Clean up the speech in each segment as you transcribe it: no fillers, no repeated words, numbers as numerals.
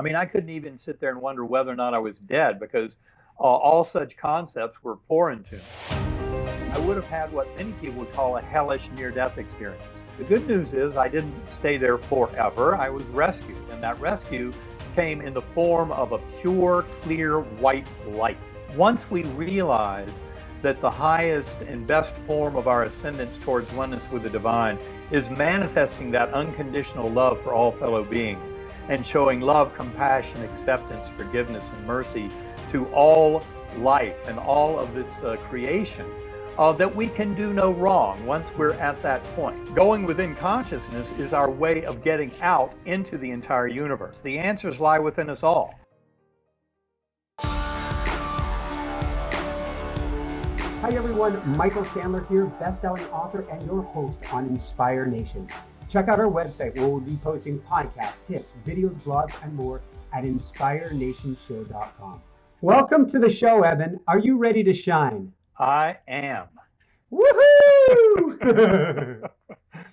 I mean, I couldn't even sit there and wonder whether or not I was dead because all such concepts were foreign to me. I would have had what many people would call a hellish near-death experience. The good news is I didn't stay there forever. I was rescued, and that rescue came in the form of a pure, clear, white light. Once we realize that the highest and best form of our ascendance towards oneness with the divine is manifesting that unconditional love for all fellow beings and showing love, compassion, acceptance, forgiveness, and mercy to all life and all of this creation, that we can do no wrong once we're at that point. Going within consciousness is our way of getting out into the entire universe. The answers lie within us all. Hi everyone, Michael Sandler here, best-selling author and your host on Inspire Nation. Check out our website where we'll be posting podcasts, tips, videos, blogs, and more at inspirenationshow.com. Welcome to the show, Eben. Are you ready to shine? I am. Woohoo!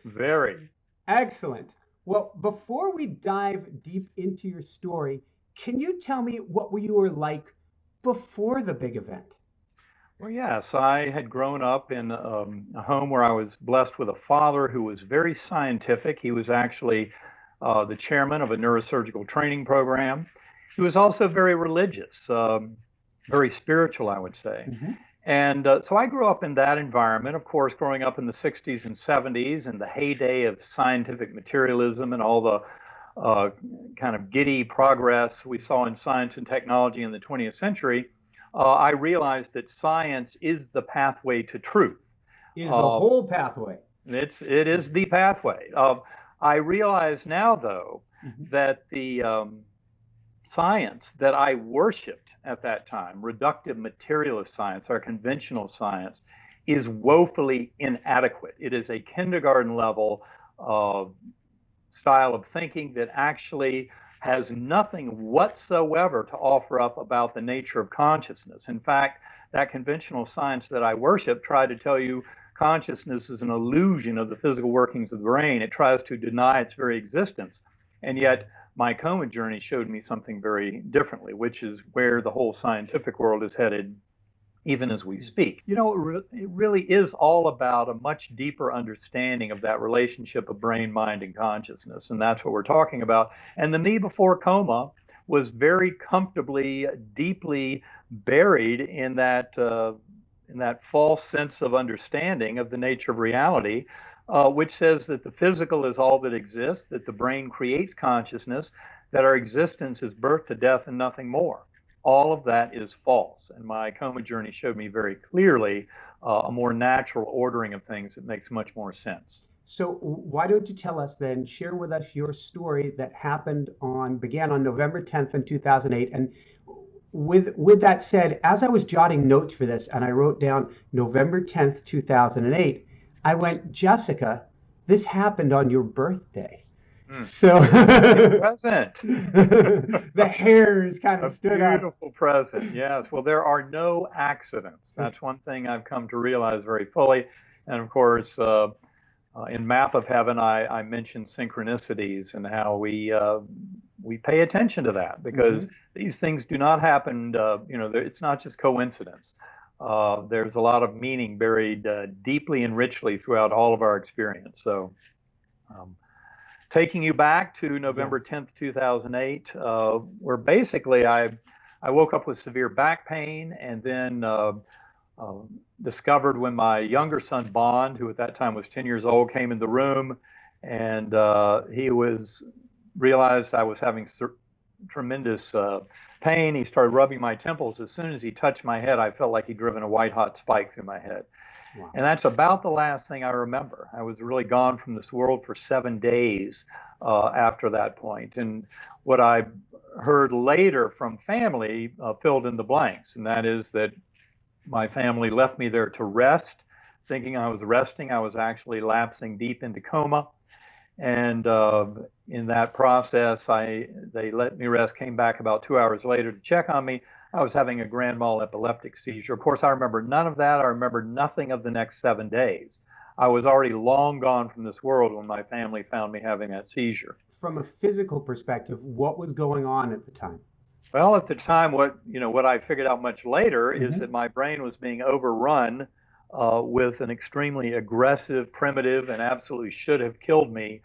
Very. Excellent. Well, before we dive deep into your story, can you tell me what you were like before the big event? Well, yes, I had grown up in a home where I was blessed with a father who was very scientific. He was actually the chairman of a neurosurgical training program. He was also very religious, very spiritual, I would say. Mm-hmm. And so I grew up in that environment, of course, growing up in the 60s and 70s and the heyday of scientific materialism and all the kind of giddy progress we saw in science and technology in the 20th century. I realized that science is the pathway to truth. Is the whole pathway. It is the pathway. I realize now, though, that the science that I worshipped at that time, reductive materialist science, or conventional science, is woefully inadequate. It is a kindergarten level style of thinking that actually has nothing whatsoever to offer up about the nature of consciousness. In fact, that conventional science that I worship tried to tell you consciousness is an illusion of the physical workings of the brain. It tries to deny its very existence. And yet, my coma journey showed me something very differently, which is where the whole scientific world is headed, even as we speak. You know, it really is all about a much deeper understanding of that relationship of brain, mind, and consciousness. And that's what we're talking about. And the me before coma was very comfortably, deeply buried in that false sense of understanding of the nature of reality, which says that the physical is all that exists, that the brain creates consciousness, that our existence is birth to death and nothing more. All of that is false. And my coma journey showed me very clearly a more natural ordering of things that makes much more sense. So why don't you tell us then, share with us your story that began on November 10th in 2008. And with that said, as I was jotting notes for this and I wrote down November 10th, 2008, I went, Jessica, this happened on your birthday. So present. The hairs kind of stood up. A beautiful present, yes. Well, there are no accidents. That's one thing I've come to realize very fully. And of course, in Map of Heaven, I mentioned synchronicities and how we pay attention to that because these things do not happen. It's not just coincidence. There's a lot of meaning buried deeply and richly throughout all of our experience. So. Taking you back to November 10th, 2008, where basically I woke up with severe back pain and then discovered when my younger son, Bond, who at that time was 10 years old, came in the room and he realized I was having tremendous pain. He started rubbing my temples. As soon as he touched my head, I felt like he'd driven a white hot spike through my head. Wow. And that's about the last thing I remember. I was really gone from this world for 7 days after that point. And what I heard later from family filled in the blanks. And that is that my family left me there to rest, thinking I was resting. I was actually lapsing deep into coma. And in that process, they let me rest, came back about 2 hours later to check on me. I was having a grand mal epileptic seizure. Of course, I remember none of that. I remember nothing of the next 7 days. I was already long gone from this world when my family found me having that seizure. from a physical perspective, what was going on at the time? Well, at the time, what I figured out much later is that Hmm. my brain was being overrun with an extremely aggressive, primitive, and absolutely should have killed me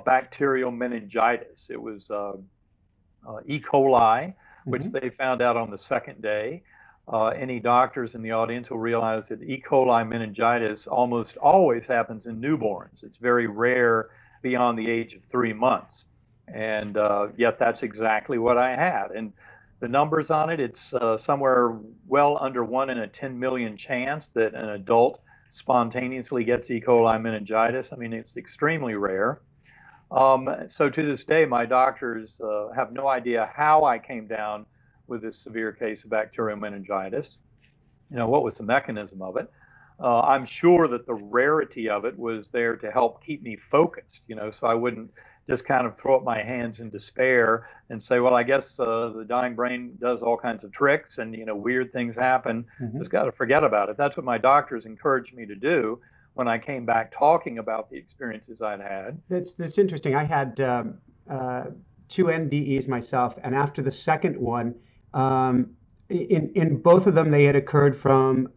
bacterial meningitis. It was E. coli, which Hmm. they found out on the second day. Any doctors in the audience will realize that E. coli meningitis almost always happens in newborns. It's very rare beyond the age of 3 months. And yet that's exactly what I had. And the numbers on it, it's somewhere well under 1 in a 10 million chance that an adult spontaneously gets E. coli meningitis. I mean, it's extremely rare. So to this day, my doctors have no idea how I came down with this severe case of bacterial meningitis. What was the mechanism of it? I'm sure that the rarity of it was there to help keep me focused, so I wouldn't just kind of throw up my hands in despair and say, well, I guess the dying brain does all kinds of tricks and, weird things happen. Hmm. Just got to forget about it. That's what my doctors encouraged me to do when I came back talking about the experiences I'd had. That's interesting. I had uh, two NDEs myself, and after the second one, um, in both of them, they had occurred from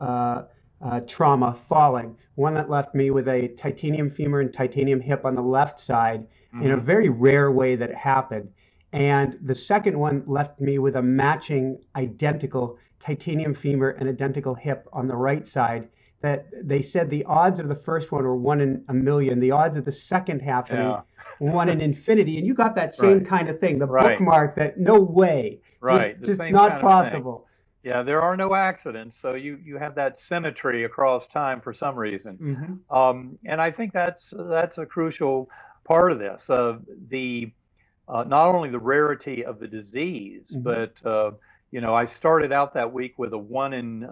trauma, falling. One that left me with a titanium femur and titanium hip on the left side in a Hmm. very rare way that it happened. And the second one left me with a matching identical titanium femur and identical hip on the right side. That they said the odds of the first one were 1 in 1 million. The odds of the second happening, Yeah. 1 in infinity. And you got that same Right. kind of thing, the Right. bookmark that no way, Right. The just same not kind of thing. possible. Yeah, there are no accidents, so you have that symmetry across time for some reason, Hmm. and I think that's a crucial part of this. The Not only the rarity of the disease, Hmm. but I started out that week with a one in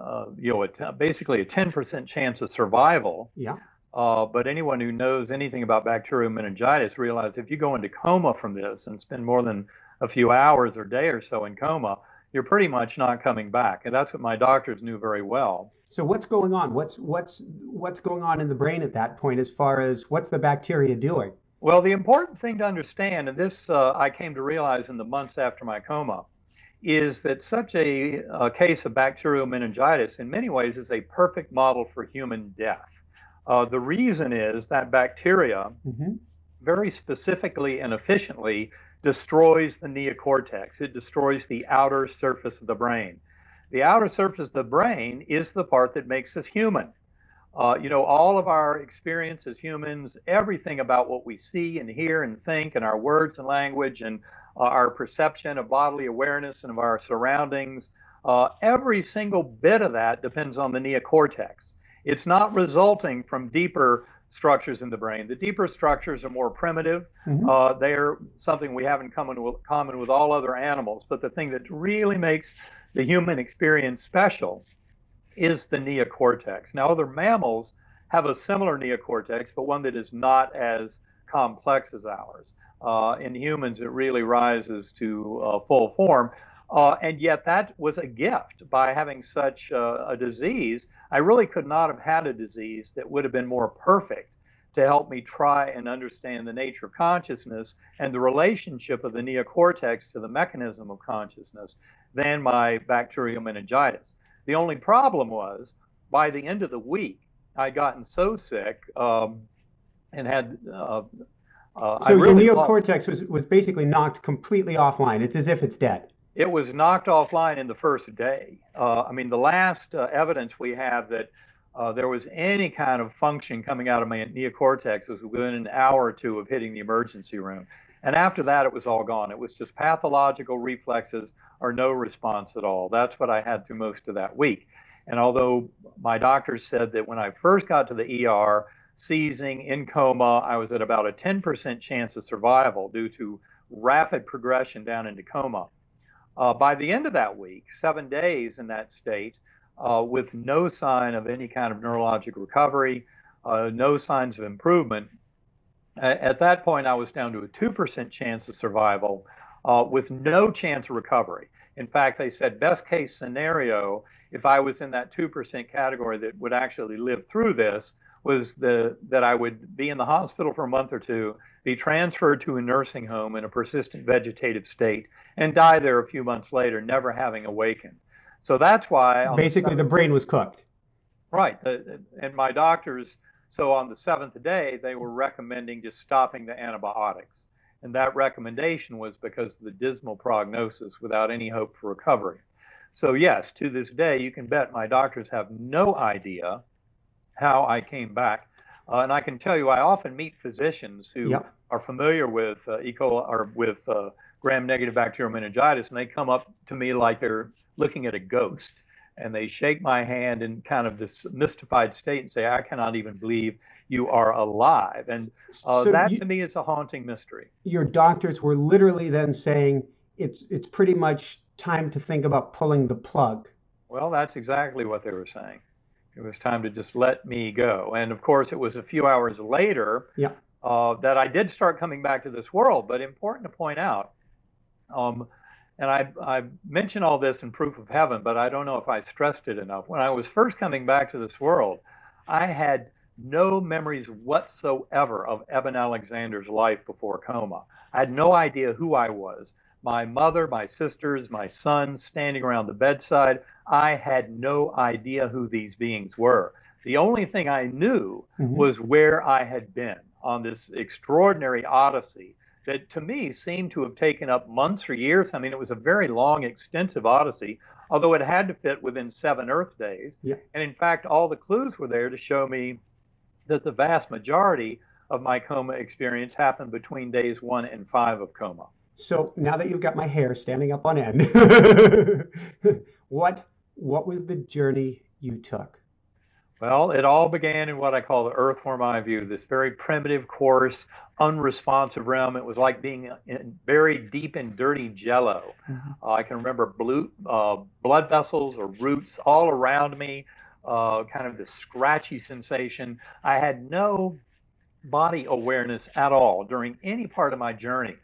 basically a 10% chance of survival. Yeah. But anyone who knows anything about bacterial meningitis realizes if you go into coma from this and spend more than a few hours or day or so in coma, you're pretty much not coming back. And that's what my doctors knew very well. So what's going on? What's going on in the brain at that point as far as what's the bacteria doing? Well, the important thing to understand, and this I came to realize in the months after my coma, is that such a case of bacterial meningitis in many ways is a perfect model for human death. The reason is that bacteria Hmm. very specifically and efficiently destroys the neocortex. It destroys the outer surface of the brain. The outer surface of the brain is the part that makes us human. All of our experience as humans, everything about what we see and hear and think, and our words and language, and our perception of bodily awareness and of our surroundings, every single bit of that depends on the neocortex. It's not resulting from deeper structures in the brain. The deeper structures are more primitive. Hmm. They're something we have in common with all other animals. But the thing that really makes the human experience special is the neocortex. Now, other mammals have a similar neocortex, but one that is not as complex as ours. In humans, it really rises to full form. And yet, that was a gift. By having such a disease, I really could not have had a disease that would have been more perfect to help me try and understand the nature of consciousness and the relationship of the neocortex to the mechanism of consciousness than my bacterial meningitis. The only problem was by the end of the week, I'd gotten so sick and had I So your really lost. neocortex was basically knocked completely offline. It's as if it's dead. It was knocked offline in the first day. I mean, the last evidence we have that there was any kind of function coming out of my neocortex was within an hour or two of hitting the emergency room. And after that, it was all gone. It was just pathological reflexes or no response at all. That's what I had through most of that week. And although my doctors said that when I first got to the ER, seizing in coma, I was at about a 10% chance of survival due to rapid progression down into coma. By the end of that week, 7 days in that state, with no sign of any kind of neurologic recovery, no signs of improvement, at that point, I was down to a 2% chance of survival with no chance of recovery. In fact, they said best case scenario, if I was in that 2% category that would actually live through this, was that I would be in the hospital for a month or two, be transferred to a nursing home in a persistent vegetative state, and die there a few months later, never having awakened. So that's why on the Basically, the brain was cooked. right, and my doctors, so on the seventh day, they were recommending just stopping the antibiotics. And that recommendation was because of the dismal prognosis without any hope for recovery. So, yes, to this day, you can bet my doctors have no idea how I came back. And I can tell you, I often meet physicians who Yep. are familiar with E. coli or with gram-negative bacterial meningitis, and they come up to me like they're looking at a ghost. And they shake my hand in kind of this mystified state and say, I cannot even believe you are alive. And So that to me is a haunting mystery. your doctors were literally then saying it's pretty much time to think about pulling the plug. Well, that's exactly what they were saying. It was time to just let me go. And of course, it was a few hours later Yeah. that I did start coming back to this world. But important to point out, and I mention all this in Proof of Heaven, but I don't know if I stressed it enough. When I was first coming back to this world, I had no memories whatsoever of Eben Alexander's life before coma. I had no idea who I was. My mother, my sisters, my sons standing around the bedside, I had no idea who these beings were. The only thing I knew was where I had been on this extraordinary odyssey that to me seemed to have taken up months or years. I mean, it was a very long, extensive odyssey, although it had to fit within 7 Earth days. Yeah. And in fact, all the clues were there to show me that the vast majority of my coma experience happened between days 1 and 5 of coma. So now that you've got my hair standing up on end, what was the journey you took? Well, it all began in what I call the earthworm eye view, this very primitive, coarse, unresponsive realm. It was like being very deep in dirty jello. I can remember blood vessels or roots all around me, kind of this scratchy sensation. I had no body awareness at all during any part of my journey.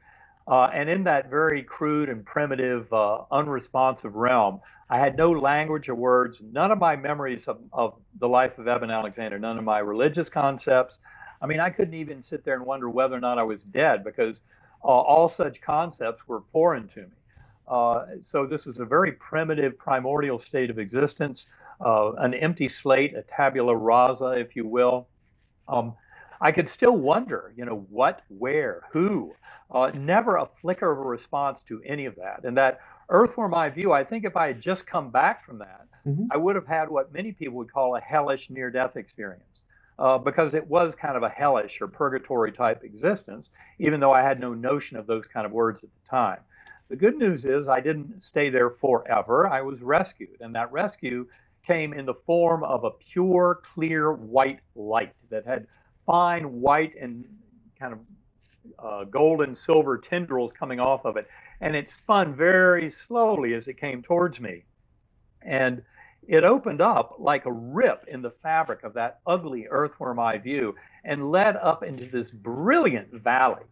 And in that very crude and primitive, unresponsive realm, I had no language or words, none of my memories of the life of Eben Alexander, none of my religious concepts. I mean, I couldn't even sit there and wonder whether or not I was dead because all such concepts were foreign to me. So this was a very primitive, primordial state of existence, an empty slate, a tabula rasa, if you will. I could still wonder, what, where, who. Never a flicker of a response to any of that. And that earthworm eye view, I think if I had just come back from that, I would have had what many people would call a hellish near-death experience, because it was kind of a hellish or purgatory type existence, even though I had no notion of those kind of words at the time. The good news is I didn't stay there forever. I was rescued, and that rescue came in the form of a pure, clear white light that had fine white and kind of gold and silver tendrils coming off of it. And it spun very slowly as it came towards me. And it opened up like a rip in the fabric of that ugly earthworm eye view and led up into this brilliant valley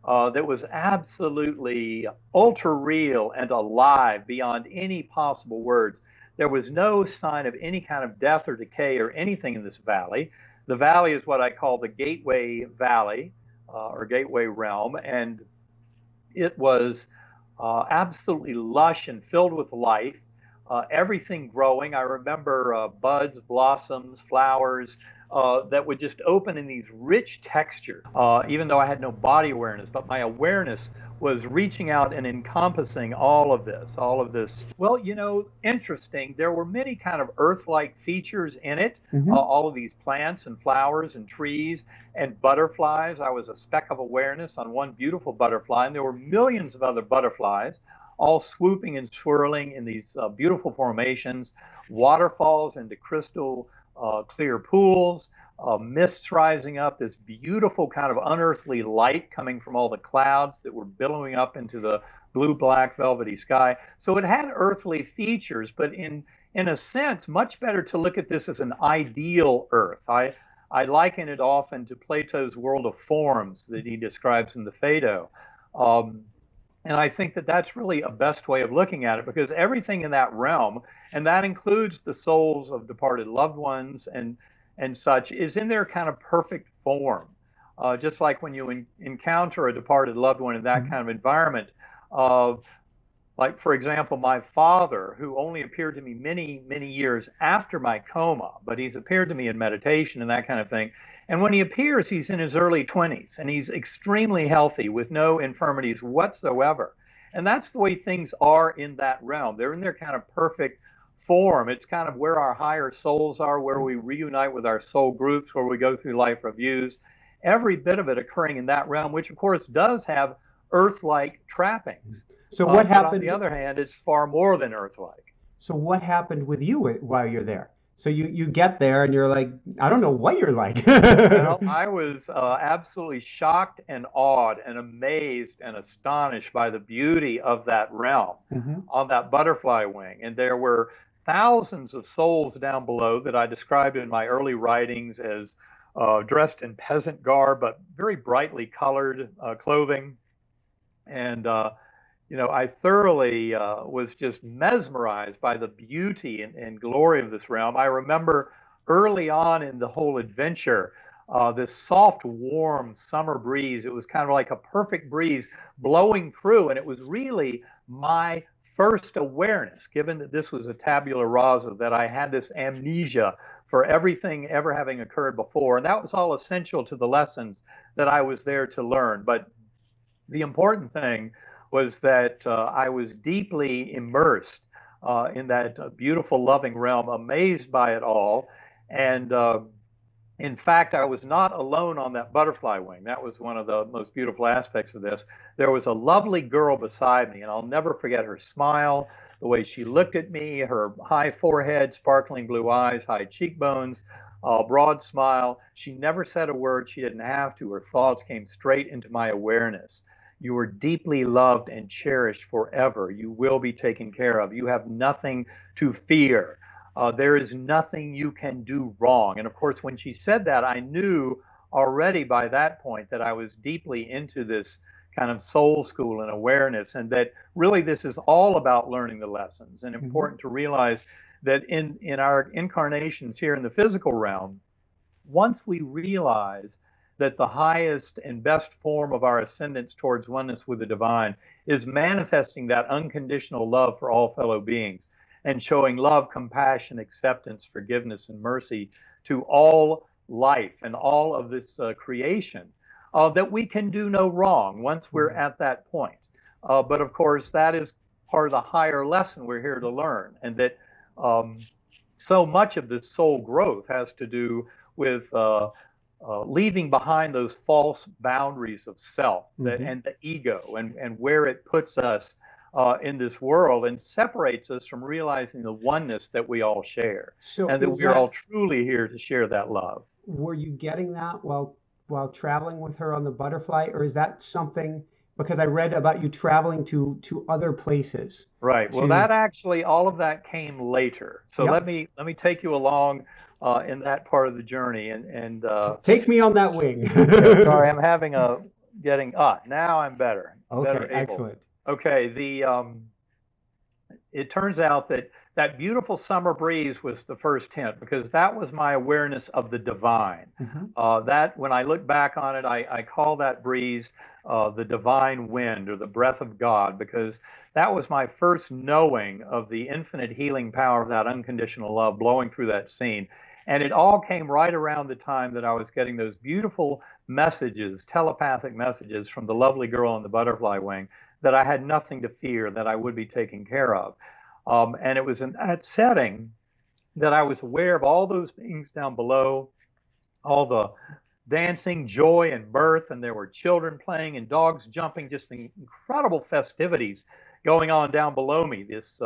that was absolutely ultra real and alive beyond any possible words. There was no sign of any kind of death or decay or anything in this valley. The valley is what I call the Gateway Valley, or Gateway Realm, and it was absolutely lush and filled with life, everything growing. I remember buds, blossoms, flowers that would just open in these rich textures, even though I had no body awareness, but my awareness was reaching out and encompassing all of this. Well, interesting. There were many kind of Earth-like features in it, all of these plants and flowers and trees and butterflies. I was a speck of awareness on one beautiful butterfly, and there were millions of other butterflies, all swooping and swirling in these beautiful formations, waterfalls into crystal clear pools, mists rising up, this beautiful kind of unearthly light coming from all the clouds that were billowing up into the blue-black velvety sky. So it had earthly features, but in a sense, much better to look at this as an ideal Earth. I liken it often to Plato's world of forms that he describes in the Phaedo. And I think that that's really a best way of looking at it, because everything in that realm, and that includes the souls of departed loved ones and and such is in their kind of perfect form. Just like when you encounter a departed loved one in that kind of environment, uh, like, for example, my father, who only appeared to me many, many years after my coma, but he's appeared to me in meditation and that kind of thing. And when he appears, he's in his early 20s and he's extremely healthy with no infirmities whatsoever. And that's the way things are in that realm. They're in their kind of perfect form. It's kind of where our higher souls are, where we reunite with our soul groups, where we go through life reviews. Every bit of it occurring in that realm, which of course does have Earth-like trappings. So what But on happened? the other hand, it's far more than Earth-like. So what happened with you while you're there? So you get there and you're like, I don't know what you're like. Well, I was absolutely shocked and awed and amazed and astonished by the beauty of that realm Hmm. on that butterfly wing. And there were thousands of souls down below that I described in my early writings as dressed in peasant garb, but very brightly colored clothing. And I thoroughly was just mesmerized by the beauty and glory of this realm. I remember early on in the whole adventure, this soft, warm summer breeze. It was kind of like a perfect breeze blowing through, and it was really my first awareness, given that this was a tabula rasa, that I had this amnesia for everything ever having occurred before. And that was all essential to the lessons that I was there to learn. But the important thing was that I was deeply immersed in that beautiful, loving realm, amazed by it all. And in fact, I was not alone on that butterfly wing. That was one of the most beautiful aspects of this. There was a lovely girl beside me, and I'll never forget her smile, the way she looked at me, her high forehead, sparkling blue eyes, high cheekbones, broad smile. She never said a word. She didn't have to. Her thoughts came straight into my awareness. You are deeply loved and cherished forever. You will be taken care of. You have nothing to fear. There is nothing you can do wrong. And of course, when she said that, I knew already by that point that I was deeply into this kind of soul school and awareness, and that really this is all about learning the lessons. And Hmm. important to realize that in our incarnations here in the physical realm, once we realize that the highest and best form of our ascendance towards oneness with the divine is manifesting that unconditional love for all fellow beings and showing love, compassion, acceptance, forgiveness, and mercy to all life and all of this creation, that we can do no wrong once we're at that point. But of course, that is part of the higher lesson we're here to learn, and that um, so much of this soul growth has to do with leaving behind those false boundaries of self that Hmm. and the ego and where it puts us in this world and separates us from realizing the oneness that we all share So and that is we are all that, truly here to share that love. were you getting that while traveling with her on the butterfly, or is that something, because I read about you traveling to other places Right. Well, to, that actually, all of that came later. So yep, let me take you along in that part of the journey. And take me on that wing. yeah, sorry, I'm having a getting now I'm Okay, better able. excellent. Okay, the it turns out that that beautiful summer breeze was the first hint because that was my awareness of the divine. Hmm. That when I look back on it, I call that breeze the divine wind or the breath of God because that was my first knowing of the infinite healing power of that unconditional love blowing through that scene. And it all came right around the time that I was getting those beautiful messages, telepathic messages from the lovely girl on the butterfly wing that I had nothing to fear, that I would be taken care of. And it was in that setting that I was aware of all those beings down below, all the dancing, joy, and mirth, and there were children playing and dogs jumping, just incredible festivities going on down below me. This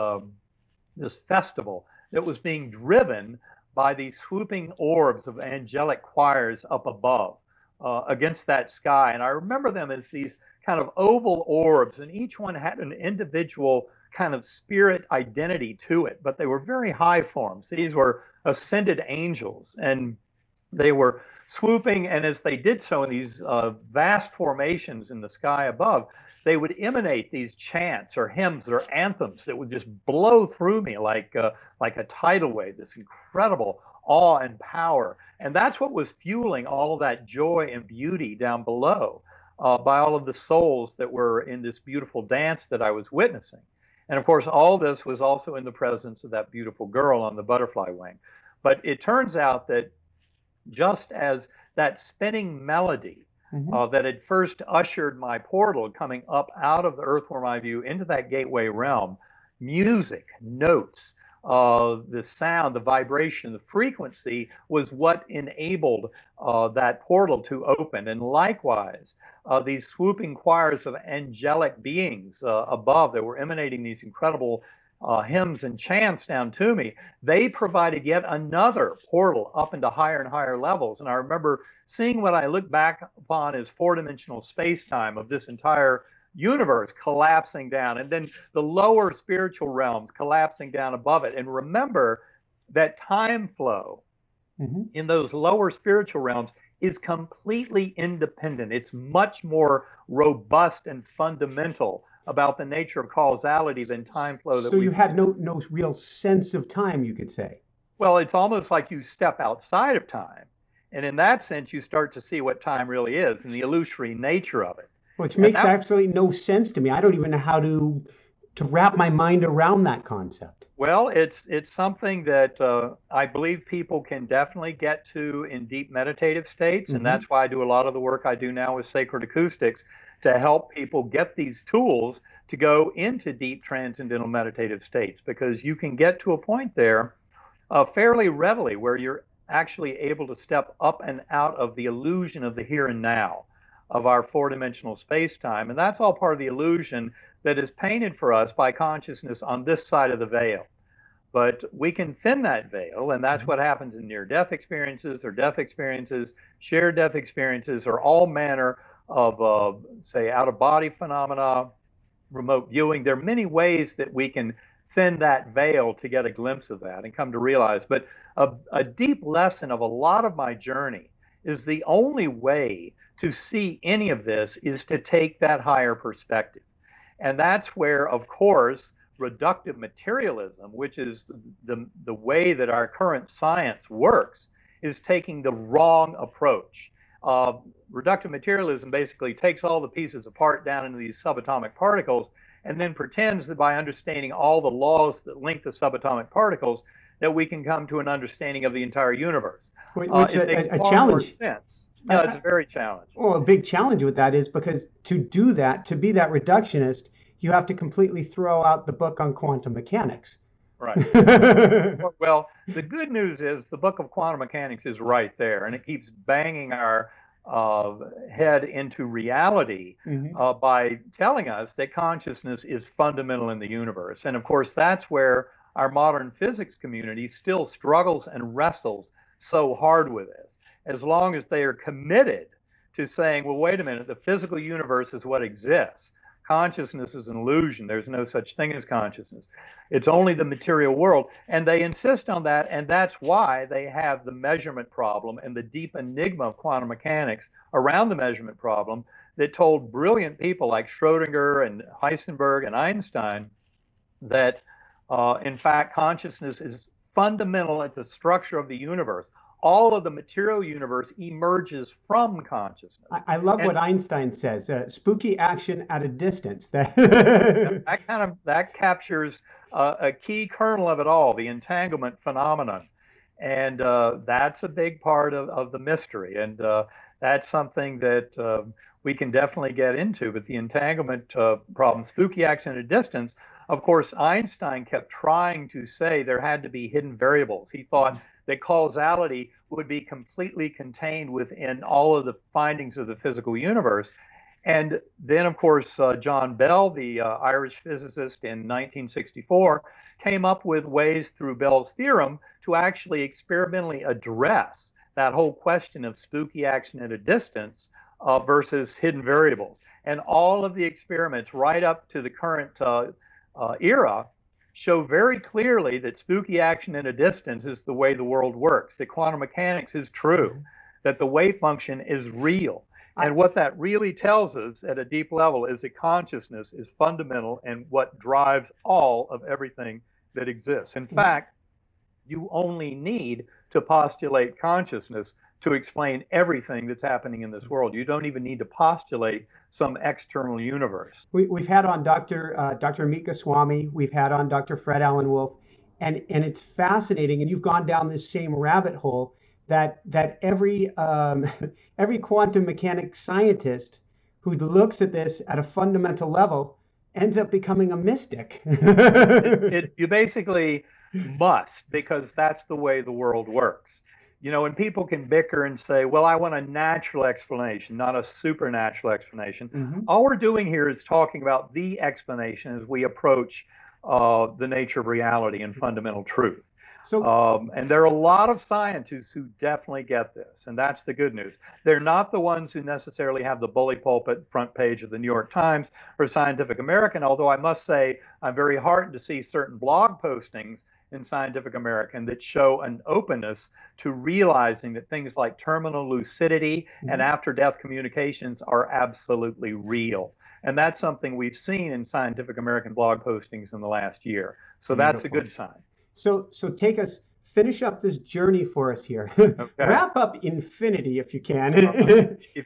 festival that was being driven by these swooping orbs of angelic choirs up above against that sky. And I remember them as these kind of oval orbs, and each one had an individual kind of spirit identity to it, but they were very high forms. These were ascended angels, and they were swooping, and as they did so in these vast formations in the sky above, they would emanate these chants or hymns or anthems that would just blow through me like a tidal wave, this incredible awe and power. And that's what was fueling all of that joy and beauty down below, by all of the souls that were in this beautiful dance that I was witnessing. And of course, all this was also in the presence of that beautiful girl on the butterfly wing. But it turns out that just as that spinning melody that had first ushered my portal coming up out of the earthworm eye view into that gateway realm, music, notes, the sound, the vibration, the frequency was what enabled that portal to open. And likewise, these swooping choirs of angelic beings above that were emanating these incredible hymns and chants down to me, they provided yet another portal up into higher and higher levels. And I remember seeing what I look back upon as four-dimensional space-time of this entire universe collapsing down, and then the lower spiritual realms collapsing down above it. And remember that time flow in those lower spiritual realms is completely independent. It's much more robust and fundamental about the nature of causality than time flow. So you had no real sense of time, you could say. Well, it's almost like you step outside of time. And in that sense, you start to see what time really is and the illusory nature of it. Which makes absolutely no sense to me. I don't even know how to wrap my mind around that concept. Well, it's something that I believe people can definitely get to in deep meditative states, and that's why I do a lot of the work I do now with sacred acoustics, to help people get these tools to go into deep transcendental meditative states, because you can get to a point there fairly readily where you're actually able to step up and out of the illusion of the here and now of our four-dimensional space-time. And that's all part of the illusion that is painted for us by consciousness on this side of the veil. But we can thin that veil, and that's what happens in near-death experiences or death experiences, shared death experiences, or all manner of, say, out-of-body phenomena, remote viewing. There are many ways that we can thin that veil to get a glimpse of that and come to realize. But a deep lesson of a lot of my journey is the only way to see any of this is to take that higher perspective. And that's where, of course, reductive materialism, which is the way that our current science works, is taking the wrong approach. Reductive materialism basically takes all the pieces apart down into these subatomic particles and then pretends that by understanding all the laws that link the subatomic particles that we can come to an understanding of the entire universe. Which a challenge. Sense. No, it's very challenging. Well, a big challenge with that is because to do that, to be that reductionist, you have to completely throw out the book on quantum mechanics. Right. Well, the good news is the book of quantum mechanics is right there, and it keeps banging our head into reality by telling us that consciousness is fundamental in the universe. And of course, that's where our modern physics community still struggles and wrestles so hard with this. As long as they are committed to saying, well, wait a minute, the physical universe is what exists. Consciousness is an illusion. There's no such thing as consciousness. It's only the material world. And they insist on that, and that's why they have the measurement problem and the deep enigma of quantum mechanics around the measurement problem that told brilliant people like Schrodinger and Heisenberg and Einstein that, in fact, consciousness is fundamental at the structure of the universe. All of the material universe emerges from consciousness. I love what Einstein says, spooky action at a distance. That captures a key kernel of it all, the entanglement phenomenon. And that's a big part of the mystery. And that's something that we can definitely get into. But the entanglement problem, spooky action at a distance, of course, Einstein kept trying to say there had to be hidden variables. He thought that causality would be completely contained within all of the findings of the physical universe. And then, of course, John Bell, the Irish physicist in 1964, came up with ways through Bell's theorem to actually experimentally address that whole question of spooky action at a distance versus hidden variables. And all of the experiments right up to the current era show very clearly that spooky action at a distance is the way the world works, that quantum mechanics is true, that the wave function is real. And what that really tells us at a deep level is that consciousness is fundamental and what drives all of everything that exists. In fact, you only need to postulate consciousness to explain everything that's happening in this world. You don't even need to postulate some external universe. We've had on Dr. Mika Swami, we've had on Dr. Fred Allen Wolf, and it's fascinating. And you've gone down this same rabbit hole that every every quantum mechanics scientist who looks at this at a fundamental level ends up becoming a mystic. You basically must, because that's the way the world works. You know, and people can bicker and say, well, I want a natural explanation, not a supernatural explanation. Mm-hmm. All we're doing here is talking about the explanation as we approach the nature of reality and fundamental truth. And there are a lot of scientists who definitely get this, and that's the good news. They're not the ones who necessarily have the bully pulpit front page of the New York Times or Scientific American, although I must say I'm very heartened to see certain blog postings in Scientific American that show an openness to realizing that things like terminal lucidity and after-death communications are absolutely real. And that's something we've seen in Scientific American blog postings in the last year. So that's a good sign. So finish up this journey for us here. Okay. Wrap up infinity if you can.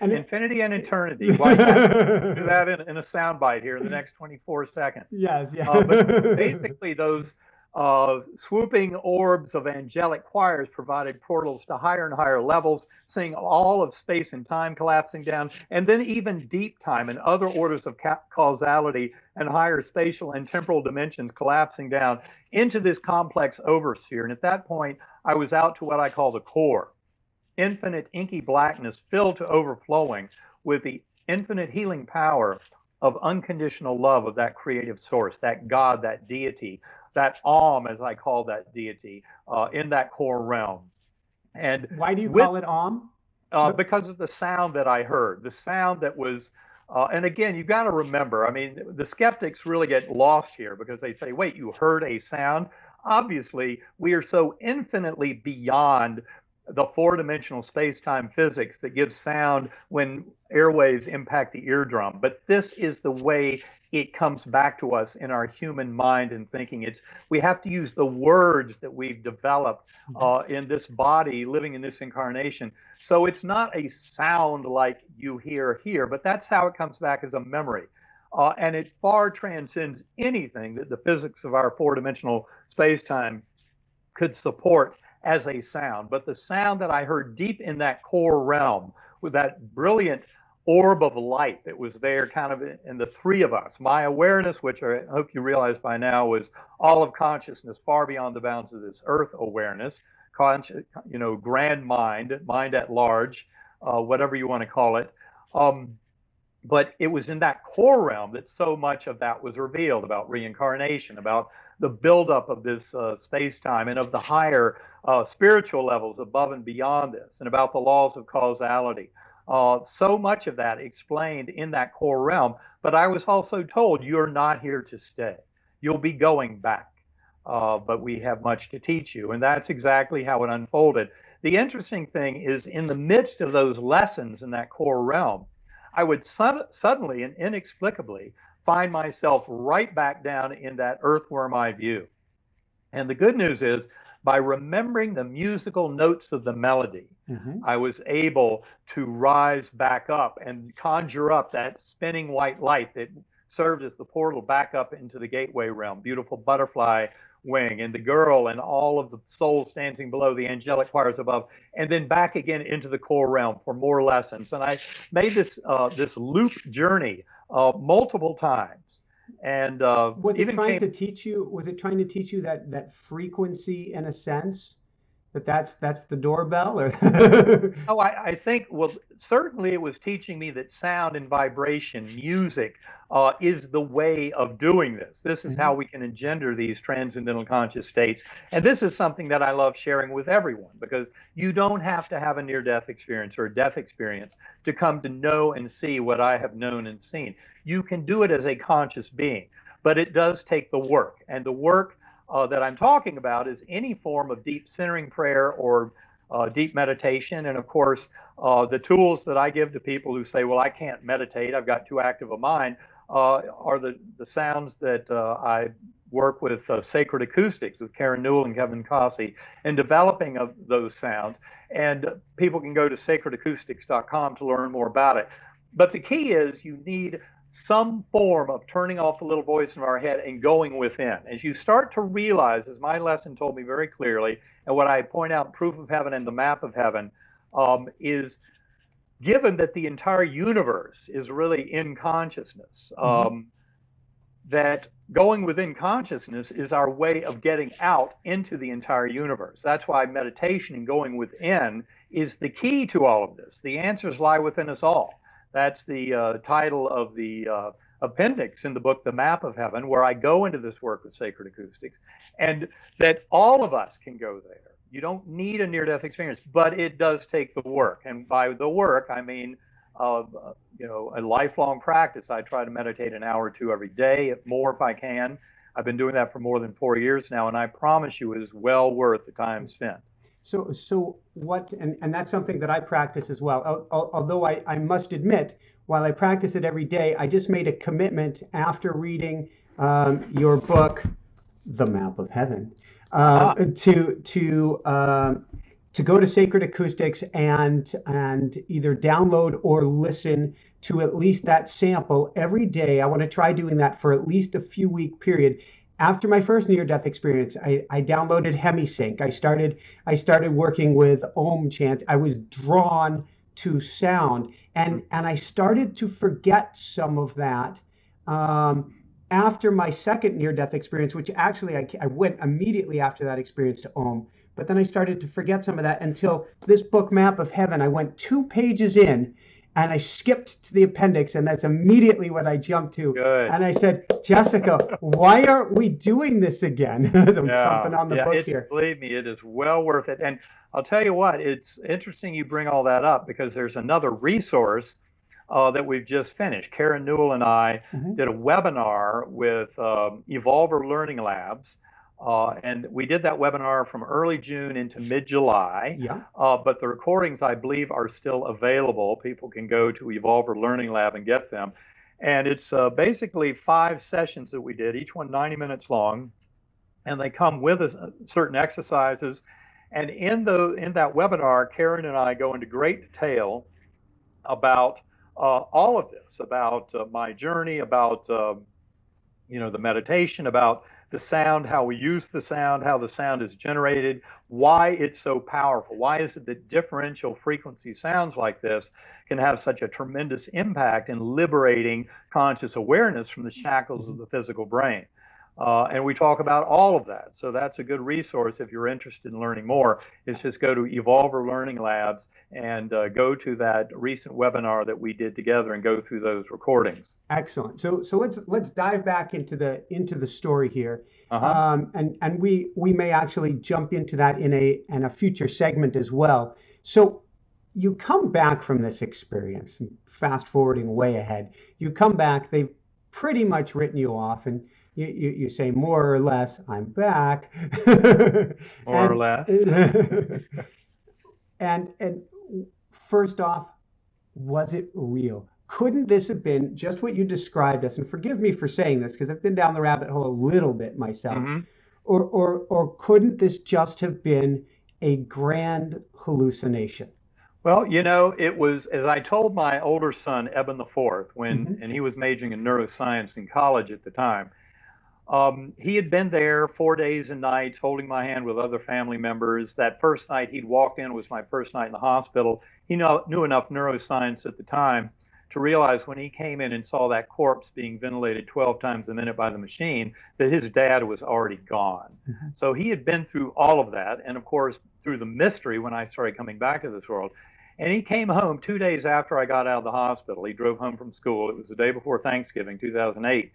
Infinity and eternity. Why you do that in a soundbite here in the next 24 seconds. Yes, yeah. But basically those swooping orbs of angelic choirs provided portals to higher and higher levels, seeing all of space and time collapsing down, and then even deep time and other orders of causality and higher spatial and temporal dimensions collapsing down into this complex oversphere. And at that point, I was out to what I call the core, infinite inky blackness filled to overflowing with the infinite healing power of unconditional love of that creative source, that God, that deity, that as I call that deity, in that core realm. And why do you call it because of the sound that I heard, the sound that was, and again, you've got to remember, I mean, the skeptics really get lost here because they say, wait, you heard a sound? Obviously, we are so infinitely beyond the four-dimensional space-time physics that gives sound when airwaves impact the eardrum. But this is the way it comes back to us in our human mind and thinking. We have to use the words that we've developed in this body, living in this incarnation. So it's not a sound like you hear here, but that's how it comes back as a memory. And it far transcends anything that the physics of our four-dimensional space-time could support as a sound. But the sound that I heard deep in that core realm with that brilliant orb of light that was there kind of in the three of us, my awareness, which I hope you realize by now was all of consciousness far beyond the bounds of this earth awareness, grand mind, mind at large, whatever you want to call it. But it was in that core realm that so much of that was revealed about reincarnation, about the buildup of this space-time and of the higher spiritual levels above and beyond this, and about the laws of causality. So much of that explained in that core realm, but I was also told, you're not here to stay. You'll be going back, but we have much to teach you. And that's exactly how it unfolded. The interesting thing is, in the midst of those lessons in that core realm, I would suddenly and inexplicably find myself right back down in that earthworm eye view. And the good news is, by remembering the musical notes of the melody, I was able to rise back up and conjure up that spinning white light that served as the portal back up into the gateway realm, beautiful butterfly wing, and the girl and all of the souls dancing below, the angelic choirs above, and then back again into the core realm for more lessons. And I made this loop journey multiple times. And was it trying to teach you that frequency, in a sense, that's the doorbell? Or Oh, I think, well, certainly it was teaching me that sound and vibration, music, is the way of doing this. This is how we can engender these transcendental conscious states. And this is something that I love sharing with everyone, because you don't have to have a near-death experience or a death experience to come to know and see what I have known and seen. You can do it as a conscious being, but it does take the work. And the work that I'm talking about is any form of deep centering prayer or deep meditation. And of course, the tools that I give to people who say, well, I can't meditate, I've got too active a mind, are the sounds that I work with Sacred Acoustics with Karen Newell and Kevin Cossey in developing of those sounds. And people can go to sacredacoustics.com to learn more about it. But the key is you need some form of turning off the little voice in our head and going within. As you start to realize, as my lesson told me very clearly, and what I point out in Proof of Heaven and the Map of Heaven, is given that the entire universe is really in consciousness, that going within consciousness is our way of getting out into the entire universe. That's why meditation and going within is the key to all of this. The answers lie within us all. That's the title of the appendix in the book, The Map of Heaven, where I go into this work with Sacred Acoustics, and that all of us can go there. You don't need a near-death experience, but it does take the work. And by the work, I mean, a lifelong practice. I try to meditate an hour or two every day, more if I can. I've been doing that for more than 4 years now, and I promise you it is well worth the time spent. So what, and that's something that I practice as well. Although I must admit, while I practice it every day, I just made a commitment after reading your book, The Map of Heaven, to go to Sacred Acoustics and either download or listen to at least that sample every day. I want to try doing that for at least a few week period. After my first near-death experience, I downloaded HemiSync. I started working with Om chants. I was drawn to sound, and I started to forget some of that after my second near-death experience, which actually I went immediately after that experience to Om. But then I started to forget some of that until this book, Map of Heaven. I went 2 pages in, and I skipped to the appendix, and that's immediately what I jumped to. Good. And I said, Jessica, why aren't we doing this again? As I'm thumping on the book here. Believe me, it is well worth it. And I'll tell you what, it's interesting you bring all that up, because there's another resource that we've just finished. Karen Newell and I did a webinar with Evolver Learning Labs. And we did that webinar from early June into mid-July. Yeah. But the recordings, I believe, are still available. People can go to Evolver Learning Lab and get them. And it's basically 5 sessions that we did, each one 90 minutes long. And they come with certain exercises. And in that webinar, Karen and I go into great detail about all of this, about my journey, about the meditation, about the sound, how we use the sound, how the sound is generated, why it's so powerful. Why is it that differential frequency sounds like this can have such a tremendous impact in liberating conscious awareness from the shackles of the physical brain? And we talk about all of that. So that's a good resource if you're interested in learning more, is just go to Evolver Learning Labs and go to that recent webinar that we did together and go through those recordings. Excellent. So let's dive back into the story here. And we may actually jump into that in a future segment as well. So you come back from this experience, fast forwarding way ahead, you come back, they've pretty much written you off, and you say, more or less, I'm back. More or less. And first off, was it real? Couldn't this have been just what you described us? And forgive me for saying this, because I've been down the rabbit hole a little bit myself. Or couldn't this just have been a grand hallucination? Well, it was, as I told my older son, Eben the Fourth, and he was majoring in neuroscience in college at the time. He had been there 4 days and nights holding my hand with other family members. That first night he'd walked in was my first night in the hospital. He knew enough neuroscience at the time to realize when he came in and saw that corpse being ventilated 12 times a minute by the machine, that his dad was already gone. So he had been through all of that, and of course through the mystery when I started coming back to this world. And he came home 2 days after I got out of the hospital. He drove home from school. It was the day before Thanksgiving, 2008.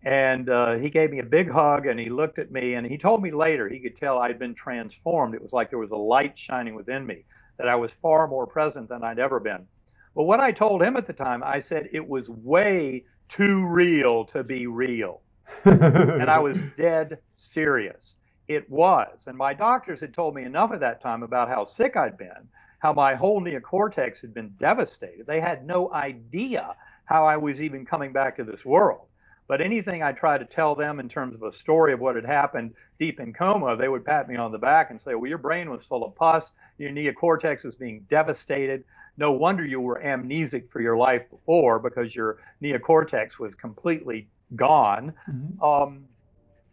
And he gave me a big hug, and he looked at me, and he told me later he could tell I'd been transformed. It was like there was a light shining within me, that I was far more present than I'd ever been. But what I told him at the time, I said it was way too real to be real. And I was dead serious. It was. And my doctors had told me enough at that time about how sick I'd been, how my whole neocortex had been devastated. They had no idea how I was even coming back to this world. But anything I tried to tell them in terms of a story of what had happened deep in coma, they would pat me on the back and say, well, your brain was full of pus, your neocortex was being devastated. No wonder you were amnesic for your life before, because your neocortex was completely gone. Mm-hmm.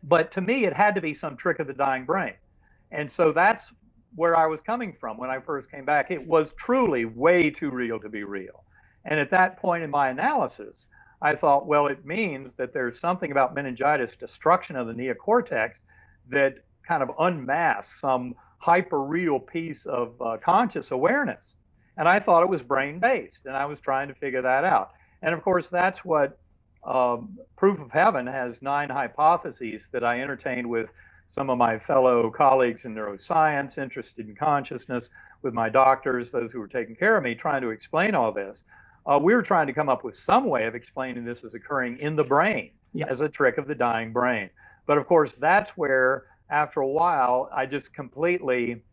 But to me, it had to be some trick of the dying brain. And so that's where I was coming from when I first came back. It was truly way too real to be real. And at that point in my analysis, I thought, well, it means that there's something about meningitis, destruction of the neocortex, that kind of unmasks some hyper real piece of conscious awareness. And I thought it was brain based, and I was trying to figure that out. And of course, that's what Proof of Heaven has 9 hypotheses that I entertained with some of my fellow colleagues in neuroscience, interested in consciousness, with my doctors, those who were taking care of me, trying to explain all this. We were trying to come up with some way of explaining this as occurring in the brain, as a trick of the dying brain. But of course, that's where, after a while, I just completely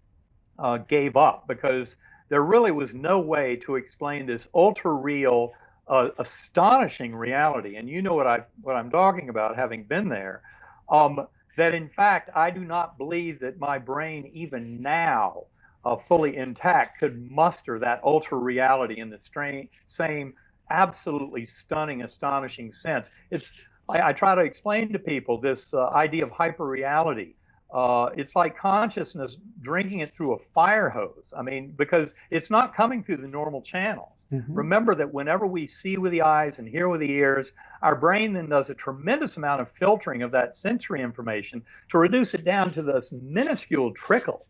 gave up, because there really was no way to explain this ultra real, astonishing reality. And you know what I'm talking about, having been there. That in fact, I do not believe that my brain, even now, fully intact, could muster that ultra reality in the same absolutely stunning, astonishing sense. I try to explain to people this idea of hyperreality. It's like consciousness drinking it through a fire hose. I mean, because it's not coming through the normal channels. Mm-hmm. Remember that whenever we see with the eyes and hear with the ears, our brain then does a tremendous amount of filtering of that sensory information to reduce it down to this minuscule trickle.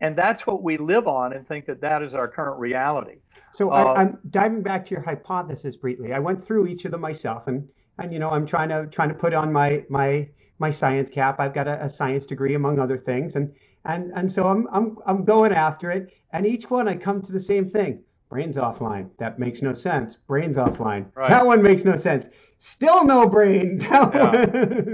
And that's what we live on, and think that that is our current reality. So I'm diving back to your hypothesis briefly. I went through each of them myself, and you know, I'm trying to put on my science cap. I've got a science degree, among other things, and so I'm going after it. And each one I come to the same thing: brain's offline. That makes no sense. Brain's offline. Right. That one makes no sense. Still no brain.